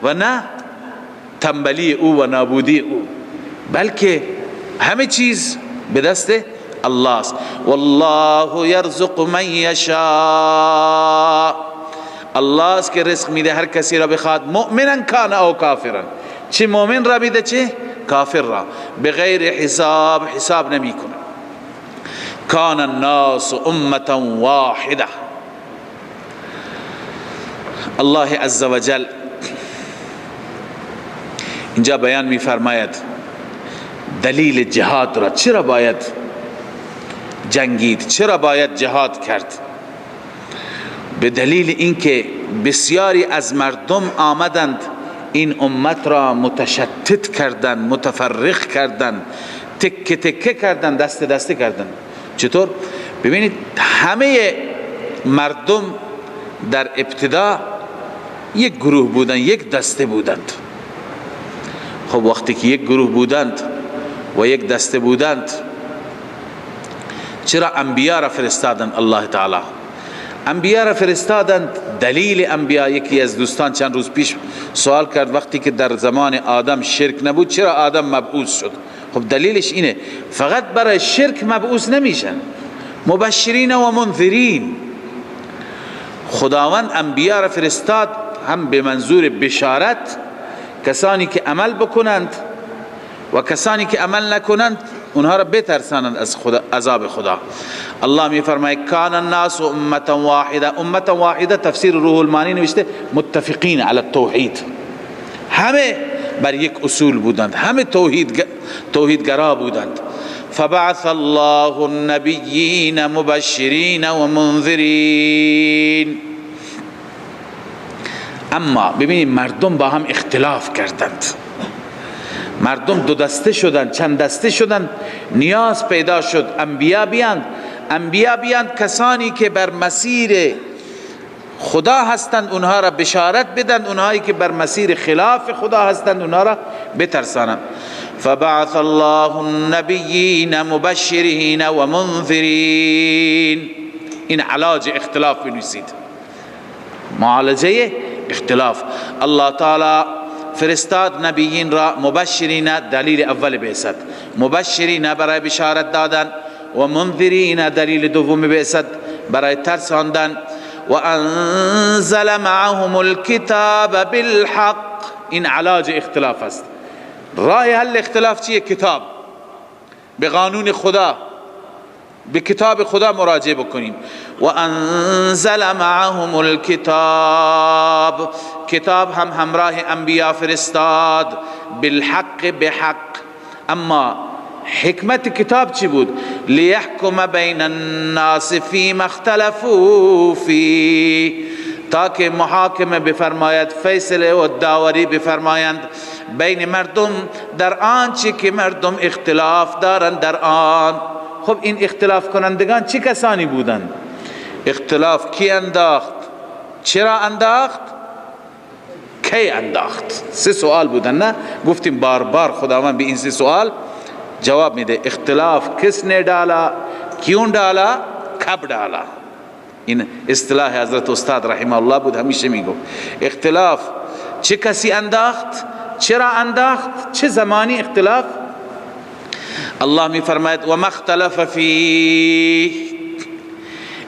و نه تنبلی او و نابودی او بلکه همه چیز به دست الله است والله یرزق من یشاء الله است که رزق میده هر کسی را بخواد، مؤمنا کان او کافرا، چه مؤمن را میده چه کافر را، بغیر حساب نمیکنه. کان الناس امة واحده. الله عزوجل اینجا بیان میفرماید دلیل جهاد را، چرا باید جنگید، چرا باید جهاد کرد. به دلیل اینکه بسیاری از مردم آمدند این امت را متشتت کردند، متفرق کردند، تکه تکه کردند، دسته دسته کردند. چطور؟ ببینید همه مردم در ابتدا یک گروه بودند، یک دسته بودند. خب وقتی که یک گروه بودند و یک دسته بودند، چرا انبیا را فرستادند؟ الله تعالی انبیا را فرستادند. دلیل انبیا، یکی از دوستان چند روز پیش سوال کرد وقتی که در زمان آدم شرک نبود چرا آدم مبعوث شد؟ خب دلیلش اینه فقط برای شرک مبعوث نمیشن، مبشرین و منذرین. خداوند انبیا را فرستاد هم به منظور بشارت، کسانی که عمل بکنند و کسانی که عمل نکنند اونها را بترسانند از عذاب خدا. الله می فرماید کان الناس امة واحده. امة واحده تفسیر روح المانی نوشته متفقین علی التوحید، همه بر یک اصول بودند، همه توحیدگرا بودند. فبعث الله النبیین مبشرین و منذرین. اما ببینید مردم با هم اختلاف کردند، مردم دو دسته شدند، چند دسته شدند. نیاز پیدا شد انبیا بیاند کسانی که بر مسیر خدا هستند اونها را بشارت بدند، اونهایی که بر مسیر خلاف خدا هستند اونها را بترسانند. فبعث الله النبیین مبشرین و منذرین. این علاج اختلاف بنویسید، معالجه اختلاف. الله تعالی فرستاد نبیین را مبشرین، دلیل اول بعثت، مبشرین برای بشارت دادن، و منذرین دلیل دوم بعثت برای ترساندن. و انزل معهم الكتاب بالحق. این علاج اختلاف است. راه حل اختلاف چیه؟ کتاب. به قانون خدا، به کتاب خدا مراجعه بکنیم. و انزل معهم الكتاب. کتاب هم همراه انبیا فرستاد، بالحق، بحق. اما حکمت کتاب چی بود؟ لیحکم بین الناس فیما اختلفوا فی، تاکه محاکمه بفرماید، فیصله و داوری بفرمایند بین مردم در آنچه که مردم اختلاف دارند در آن. خب این اختلاف کنندگان چه کسانی بودند؟ اختلاف کی انداخت؟ چرا انداخت؟ کی انداخت؟ سه سوال بودن، نه؟ گفتیم بار بار خداوند به این سه سوال جواب میده. اختلاف کس نے ڈالا، کیوں ڈالا، کب ڈالا. این اصطلاح حضرت استاد رحمه الله بود، همیشه میگو اختلاف چه کسی انداخت، چرا انداخت، چه زمانی اختلاف. الله می فرماید و ما اختلف فیه،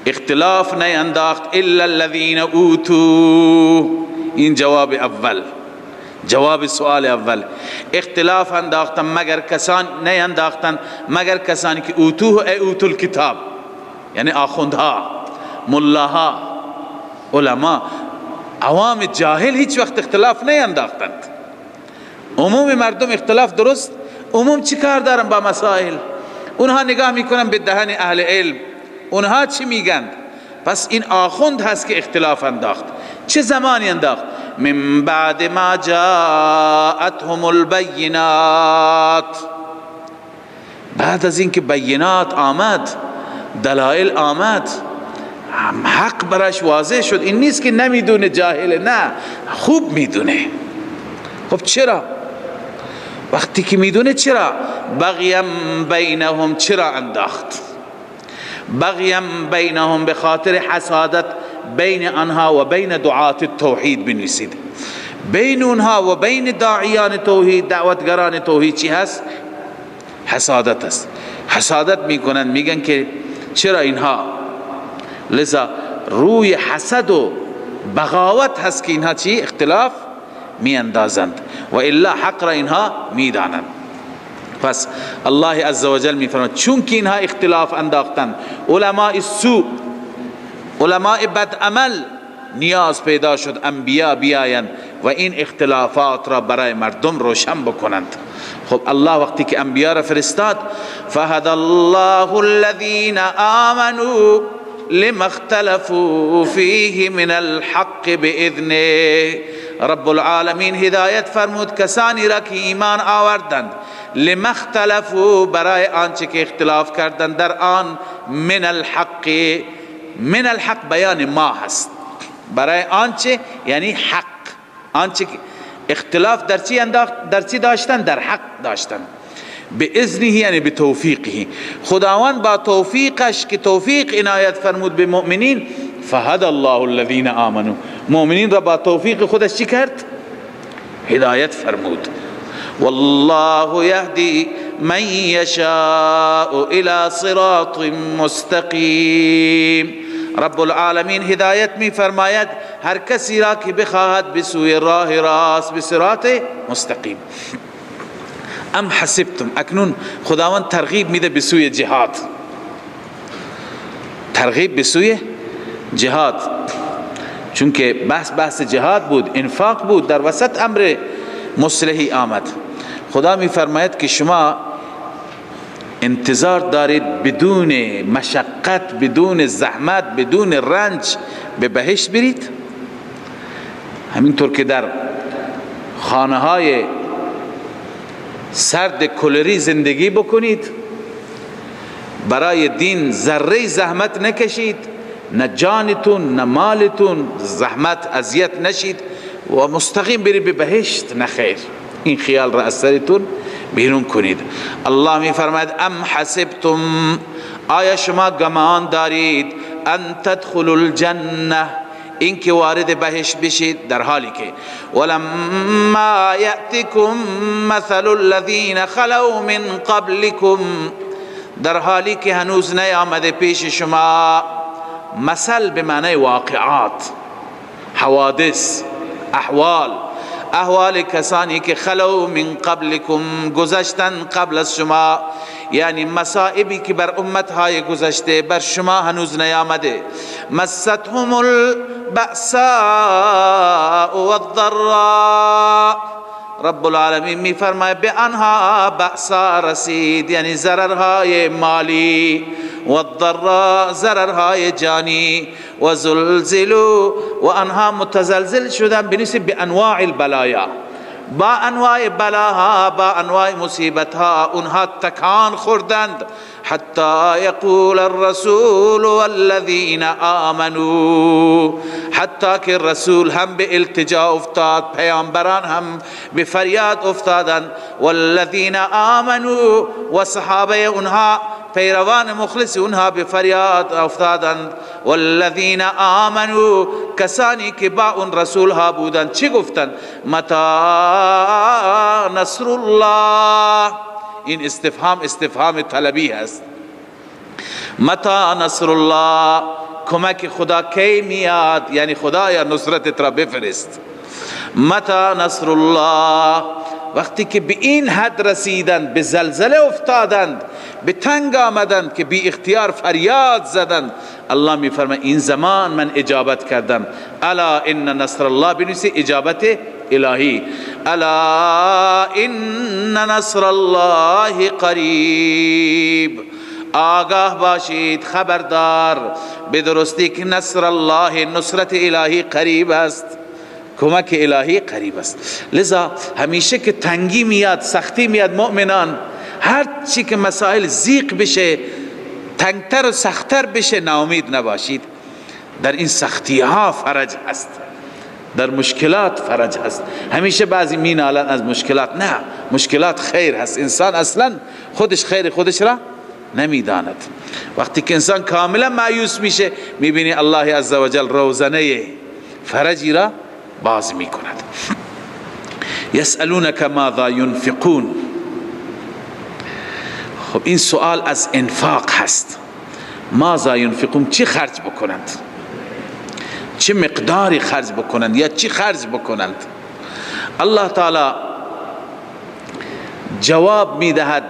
اختلاف نینداخت الا الذین اوتوا. این جواب اول، جواب سوال اول. اختلاف انداختن مگر کسان نینداختن مگر کسانی که اوتوه ای اوتو الکتاب، یعنی آخوندها، ملاها، علما. عوام جاهل هیچ وقت اختلاف نینداختند. عموم مردم اختلاف درست، عموم چی کار دارن با مسائل؟ اونها نگاه میکنن به دهن اهل علم، اونها چی میگن. پس این آخوند هست که اختلاف انداخت. چه زمانی انداخت؟ من بعد ما جاءتهم البینات، بعد از اینکه بینات آمد، دلائل آمد، حق براش واضح شد. این نیست که نمیدونه، جاهله، نه، خوب میدونه. خب چرا؟ وقتی که میدونه چرا؟ بغیم بینهم، چرا انداخت؟ بغیم بینهم، به خاطر حسادت بین آنها و بین دعات التوحید. بنویسید بین اونها و بین داعیان توحید، دعوتگران توحید چی هست؟ حسادت است. حسادت میکنن، میگن که چرا اینها. لذا روی حسد و بغاوت هست که اینها چی اختلاف می اندازند و الا حق را اینها می دانند. پس الله عزوجل می فرماید چون که اینها اختلاف انداختند، علماء سوء، علماء بدعمل، نیاز پیدا شد انبیا بیایند و این اختلافات را برای مردم روشن بکنند. خب الله وقتی که انبیا را فرستاد، فهدى الله الذين آمنوا لما اختلفوا فيه من الحق باذنه. رب العالمین هدایت فرمود کسانی را که ایمان آوردند، لما اختلفوا برای آنچه که اختلاف کردند در آن، من الحق، من الحق بیان ما هست، برای آنچه یعنی حق، آنچه اختلاف در چی داشتن؟ در حق داشتن. به اذنه یعنی به توفیقه، خداوند با توفیقش که توفیق عنایت فرمود به مؤمنین، فهدى الله الذين آمنوا، مؤمنین را با توفیق خودش چی کرد؟ هدایت فرمود. والله یهدی من یشاء الى صراط مستقیم. رب العالمین هدایت می فرماید هر کسی را که بخواهد به سوی راه راست، به صراط مستقیم. ام حسبتم، اکنون خداوند ترغیب میده به سوی جهاد، ترغیب به سوی جهاد، چون که بحث جهاد بود، انفاق بود، در وسط امر مصلحی آمد. خدا می فرماید که شما انتظار دارید بدون مشقت، بدون زحمت، بدون رنج به بهشت برید؟ همینطور که در خانه های سرد کلری زندگی بکنید، برای دین ذره زحمت نکشید، نه جانتون نه مالتون زحمت اذیت نشید و مستقیم برید به بهشت، نه خیر. این خیال را از سرتون بیرون کنید. الله می فرماید ام حسبتم، آیا شما گمان دارید، ان تدخلوا الجنه، این که وارد بهشت بشید، در حالی که ولما یأتکم مثل الذین خلو من قبلکم، در حالی که هنوز نیامده پیش شما، مثل به معنی واقعات، حوادث، احوال کسانی که خلو من قبلکم، گذشتن قبل از شما، یعنی مصائبی که بر امتهای گذشته بر شما هنوز نیامده. مستهم البأساء والضراء، رب العالمین می فرماید به آنها بأسا رسید، یعنی ضررهای مالی، و الضراء ضررهای جانی، و زلزلوا، و آنها متزلزل شدن بنسبت به انواع البلایا، با انواع بلاها، با انواع مصیبتها اونها تکان خوردند، حتی یقول الرسول والذین آمنوا، حتی که رسول هم به التجا افتاد، پیامبران هم به فریاد افتادند، والذین آمنوا، و صحابه اونها پیروان مخلص اونها به فریاد افتادند. والذین آمنوا، کسانی که با اون رسول ها بودند چی گفتند؟ متی نصر الله، این استفهام طلبی هست. متی نصر الله، کمک خدا کی میاد؟ یعنی خدایا نصرتت را بفرست. متی نصر الله، وقتی که به این حد رسیدند، به زلزله افتادند، به تنگ آمدند که بی اختیار فریاد زدند، الله می فرماید این زمان من اجابت کردم. الا ان نصر الله، بنویسی اجابت الهی، الا ان نصر الله قریب، آگاه باشید، خبردار، به درستی که نصر الله، نصرت الهی قریب است، کمک الهی قریب است. لذا همیشه که تنگی میاد، سختی میاد، مؤمنان هر چی که مسائل زیق بشه، تنگتر و سختتر بشه، ناامید نباشید. در این سختی ها فرج هست، در مشکلات فرج هست. همیشه بعضی مینالن از مشکلات، نه، مشکلات خیر هست. انسان اصلا خودش خیر خودش را نمیداند. وقتی که انسان کاملا مایوس میشه، میبینی الله عزوجل روزنه فرجی را باز می کند. یسألونک ماذا ینفقون، خب این سوال از انفاق هست. ماذا ینفقون، چی خرج بکنند؟ چه مقداری خرج بکنند یا چی خرج بکنند. الله تعالی جواب میدهد،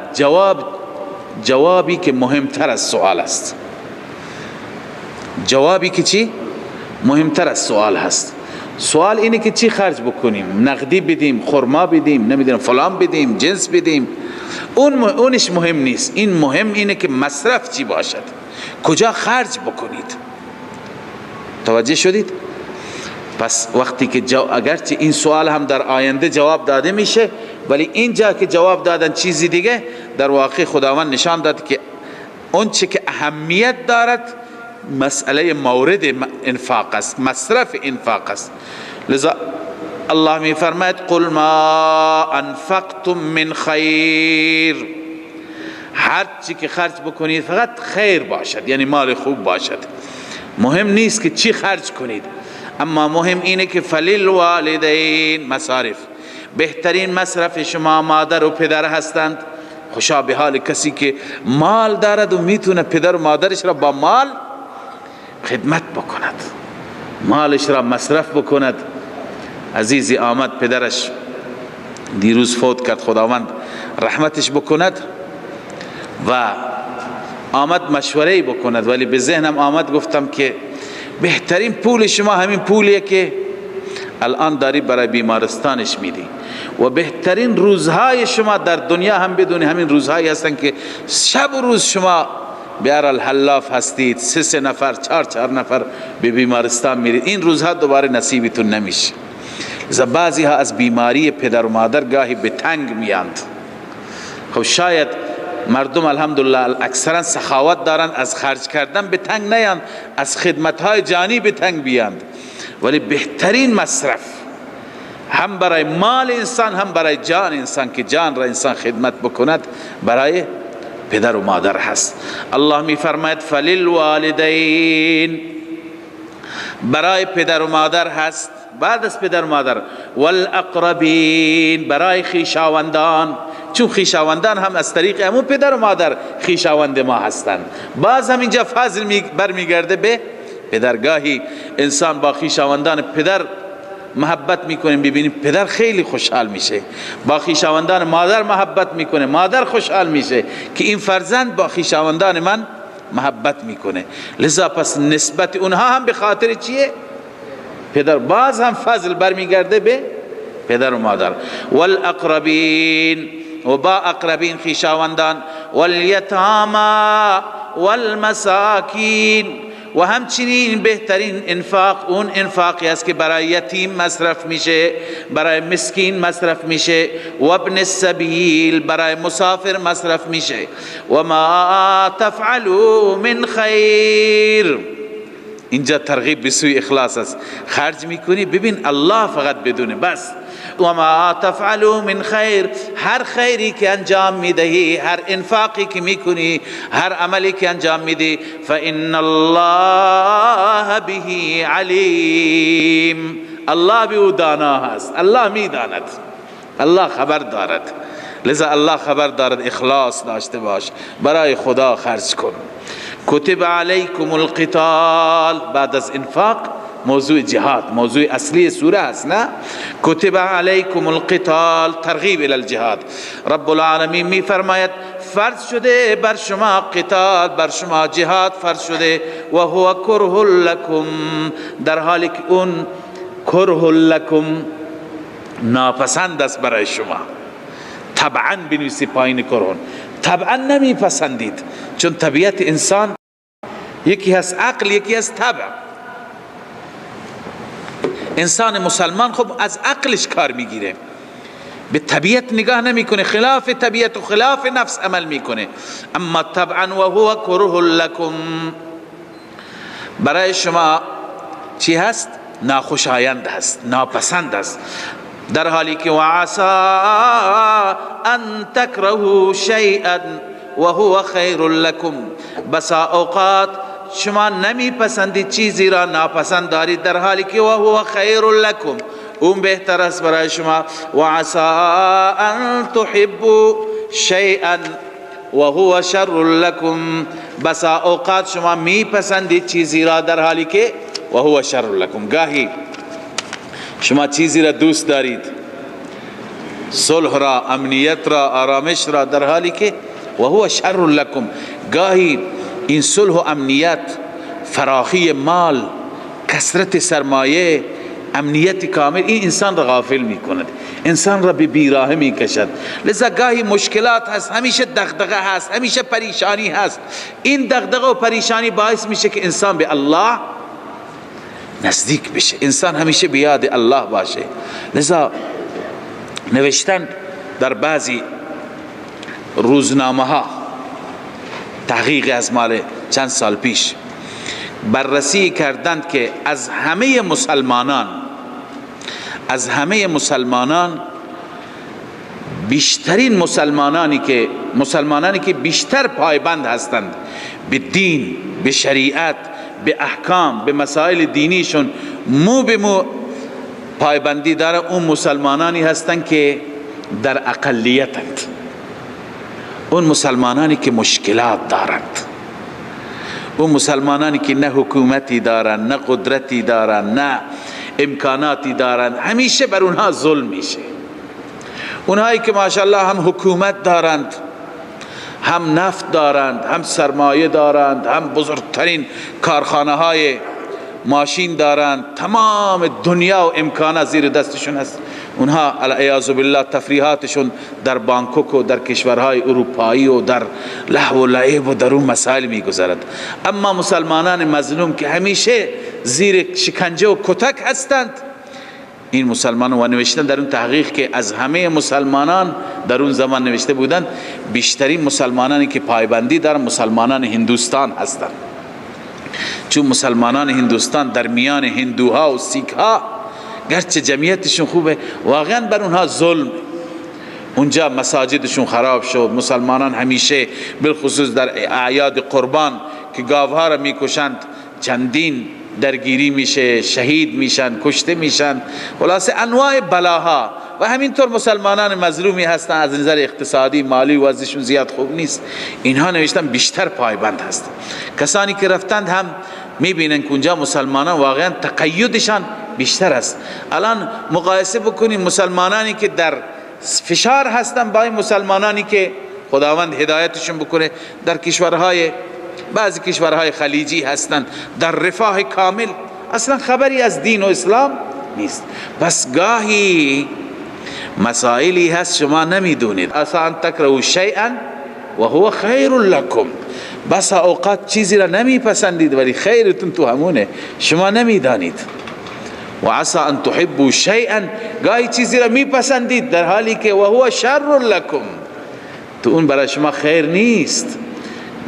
جوابی که مهمتر از سوال است. جوابی که چی؟ مهمتر از سوال هست. سوال اینه که چی خرج بکنیم، نقدی بدیم، خرما بدیم، نمیدونم فلان بدیم، جنس بدیم، اونش مهم نیست. این مهم اینه که مصرف چی باشد، کجا خرج بکنید. توجه شدید؟ پس وقتی که اگرچه این سوال هم در آینده جواب داده میشه، ولی اینجا که جواب دادن چیزی دیگه، در واقع خداوند نشان داد که اون چه که اهمیت دارد مسئله مورد انفاق است، مصرف انفاق است. لذا الله می فرماید قل ما انفقتم من خیر، هر چی که خرج بکنید فقط خیر باشد، یعنی مال خوب باشد. مهم نیست که چی خرج کنید، اما مهم اینه که فللوالدین مصارف، بهترین مصرف شما مادر و پدر هستند. خوشا به حال کسی که مال دارد و میتونه پدر و مادرش را با مال خدمت بکند، مالش را مصرف بکند. عزیزی آمد پدرش دیروز فوت کرد، خداوند رحمتش بکند، و آمد مشوره بکند، ولی به ذهنم آمد گفتم که بهترین پول شما همین پولیه که الان داری برای بیمارستانش میدی، و بهترین روزهای شما در دنیا هم بدونی همین روزهایی هستن که شب و روز شما بیار الحلاف هستید، 3 نفر 4 نفر به بیمارستان میرید. این روزها دوباره نصیبتون نمیشه. بعضی ها از بیماری پدر و مادر گاهی به تنگ میاند. خب شاید مردم الحمدلله اکثرا سخاوت دارن، از خرج کردن به تنگ نیاند، از خدمتهای جانی به تنگ بیاند، ولی بهترین مصرف هم برای مال انسان هم برای جان انسان، که جان را انسان خدمت بکند، برای پدر و مادر هست. الله می فرماید فللوالدین، برای پدر و مادر هست. بعد از پدر و مادر والاقربین، برای خویشاوندان، چون خویشاوندان هم از طریق همون پدر و مادر خویشاوند ما هستند. باز هم اینجا فضل برمیگرده به پدرگاهی انسان با خویشاوندان پدر محبت میکنه، ببینیم پدر خیلی خوشحال میشه، با خویشاوندان مادر محبت میکنه، مادر خوشحال میشه که این فرزند با خویشاوندان من محبت میکنه. لذا پس نسبت اونها هم به خاطر چیه؟ پدر. باز هم فضل برمیگرده به پدر و مادر. والاقربین، و با اقربین خویشاوندان، والیتاما والمساکین، و همچنین بهترین انفاق اون انفاقی است که برای یتیم مصرف میشه، برای مسکین مصرف میشه، و ابن السبیل، برای مسافر مصرف میشه. و ما تفعلوا من خیر، اینجا ترغیب به سوی اخلاص است. خرج میکنی ببین الله فقط بدونه بس. و ما تفعلوا من خیر، هر خیری که انجام میدهی، هر انفاقی که میکنی، هر عملی که انجام میدی، فإن الله به علیم، الله به او دانا هست، الله میداند، الله خبر دارد. لذا الله خبر دارد، اخلاص داشته باش، برای خدا خرج کن. کتب علیکم القتال، بعد از انفاق موضوع جهاد، موضوع اصلی سوره است، نه؟ کتب علیکم القتال، ترغیب الی الجهاد. رب العالمین می فرماید فرض شده بر شما قتال، بر شما جهاد فرض شده، و هو کره لکم، در حالی که اون کره لکم ناپسند است برای شما. طبعا بنویسی پایین کرهون، طبعا نمی پسندید، چون طبیعت انسان یکی هست عقل، یکی هست طبع. انسان مسلمان خب از عقلش کار میگیره، به طبیعت نگاه نمیکنه، خلاف طبیعت و خلاف نفس عمل میکنه. اما طبعا و هو کره لکم، برای شما چی هست؟ ناخوشایند هست، ناپسند است. در حالی که وعسى ان تکرهوا شیئا وهو خیر لکم، بسا اوقات شما نمی پسندید چیزی را، ناپسند دارید، در حالی که وهو خیر لکم، اون بهتر است برای شما. وعسى ان تحبوا شیئا وهو شر لکم، بسا اوقات شما می پسندید چیزی را در حالی که و هو شر لكم. گاهی شما چیزی را دوست دارید، صلح را، امنیت را، آرامش را، در حالی که و هو شر لكم. گاهی این صلح و امنیت، فراخی مال، کثرت سرمایه، امنیت کامل، این انسان را غافل می کند، انسان را به بیراهه می کشد. لذا گاهی مشکلات هست، همیشه دغدغه هست، همیشه پریشانی هست. این دغدغه و پریشانی باعث میشه که انسان به الله نزدیک بشه، انسان همیشه به یاد الله باشه. لذا نوشتن در بعضی روزنامه ها، تحقیق از مال چند سال پیش، بررسی کردند که از همه مسلمانان بیشترین مسلمانانی که بیشتر پایبند هستند به دین، به شریعت، به احکام، به مسائل دینیشون مو به مو پایبندی داره، اون مسلمانانی هستند که در اقلیتند، اون مسلمانانی که مشکلات دارند، اون مسلمانی که نه حکومتی دارن، نه قدرتی دارن، نه امکاناتی دارن، همیشه بر اونها ظلم میشه. اونهایی که ماشاءالله هم حکومت دارند، هم نفت دارند، هم سرمایه دارند، هم بزرگترین کارخانه های ماشین دارند، تمام دنیا و امکانات زیر دستشون هست، اونها العیاذ بالله تفریحاتشون در بانکوک و در کشورهای اروپایی و در لهو و لعب و در اون مسائل میگذرد. اما مسلمانان مظلوم که همیشه زیر شکنجه و کتک هستند، این مسلمانان، و نوشتن در اون تحقیق که از همه مسلمانان در اون زمان نوشته بودند بیشترین مسلمانانی که پایبندی در مسلمانان هندوستان هستند، چون مسلمانان هندوستان در میان هندوها و سیکها گرچه جمعیتشون خوبه، واقعا بر اونها ظلم، اونجا مساجدشون خراب شد، مسلمانان همیشه بالخصوص در اعیاد قربان که گاوها را میکشند چندین درگیری میشه، شهید میشن، کشته میشن، خلاصه انواع بلاها. و همینطور مسلمانان مظلومی هستن، از نظر اقتصادی مالی وضعشون زیاد خوب نیست، اینها نوشتن بیشتر پایبند هستن. کسانی که رفتند هم میبینن که اونجا مسلمانان واقعا تقیدشان بیشتر است. الان مقایسه بکنیم مسلمانانی که در فشار هستن با این مسلمانانی که خداوند هدایتشون بکنه در کشورهای، بعضی کشورهای خلیجی هستند در رفاه کامل، اصلا خبری از دین و اسلام نیست. بس گاهی مسائلی هست شما نمیدونید، اصلا تکرهوا شیئا و هو خیر لکم، بس اوقات چیزی را نمیپسندید ولی خیرتون تو همونه، شما نمیدانید. و عسى ان تحبوا شیئا، گاهی چیزی را میپسندید در حالی که و هو شر لکم، تو اون برای شما خیر نیست.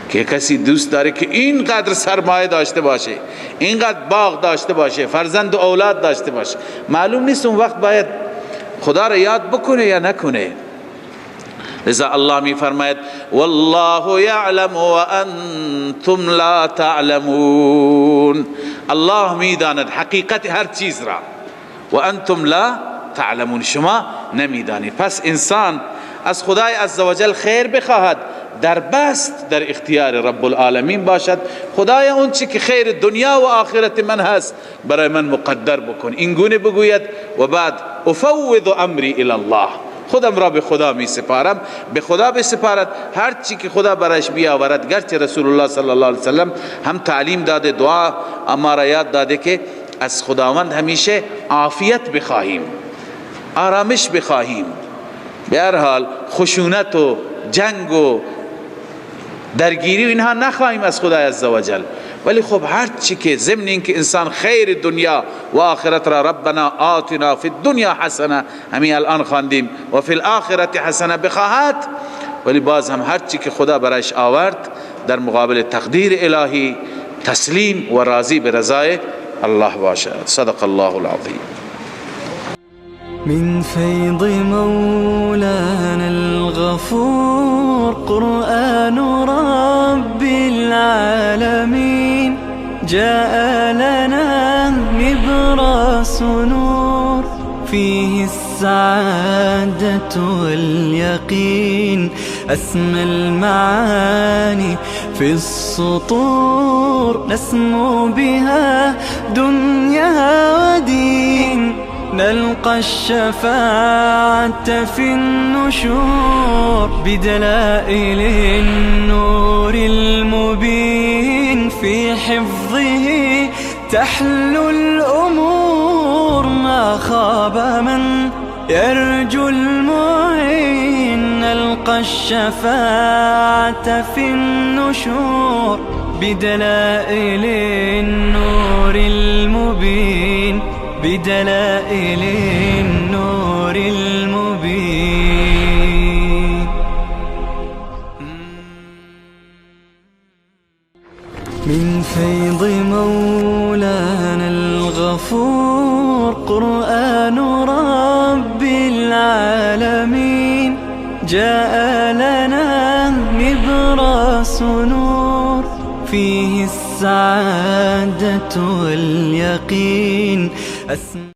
که کسی دوست داره که اینقدر سرمایه داشته باشه، اینقدر باغ داشته باشه، فرزند و اولاد داشته باشه، معلوم نیست اون وقت باید خدا را یاد بکنه یا نکنه. لذا الله می فرماید والله یعلم و انتم لا تعلمون، الله می داند حقیقت هر چیز را و انتم لا تعلمون، شما نمی دانید. پس انسان از خدای عزوجل خیر بخواهد، در بست در اختیار رب العالمین باشد. خدایا اون چی که خیر دنیا و آخرت من هست برای من مقدر بکن، این گونه بگوید و بعد افوض امری الی الله، خودم را به خدا می سپارم، به خدا بسپارد، هر چی که خدا برایش بیاورد. گرچه رسول الله صلی الله علیه وسلم هم تعلیم داده، دعا اما را یاد داده که از خداوند همیشه عافیت بخواهیم، آرامش بخواهیم، به هر حال خشونت و جنگ و درگیری و اینها نخواهیم از خدای عزوجل. ولی خب هر چی که ضمن این که انسان خیر دنیا و آخرت را ربنا آتنا فی الدنیا حسنه، همین الان خواندیم، و فی الاخرت حسنه بخواهد، ولی باز هم هر چی که خدا برایش آورد در مقابل تقدیر الهی تسلیم و راضی به رضای الله باشد. صدق الله العظیم. من فيض مولانا الغفور قرآن رب العالمين، جاء لنا نبراس نور فيه السعادة واليقين، أسمى المعاني في السطور، نسمو بها دنيا ودين، نلقى الشفاعة في النشور بدلائل النور المبين، في حفظه تحلو الأمور، ما خاب من يرجو المعين، نلقى الشفاعة في النشور بدلائل النور المبين، بدلائل النور المبين. من فيض مولانا الغفور قرآن رب العالمين، جاء لنا نبراس نور، فيه السعادة واليقين.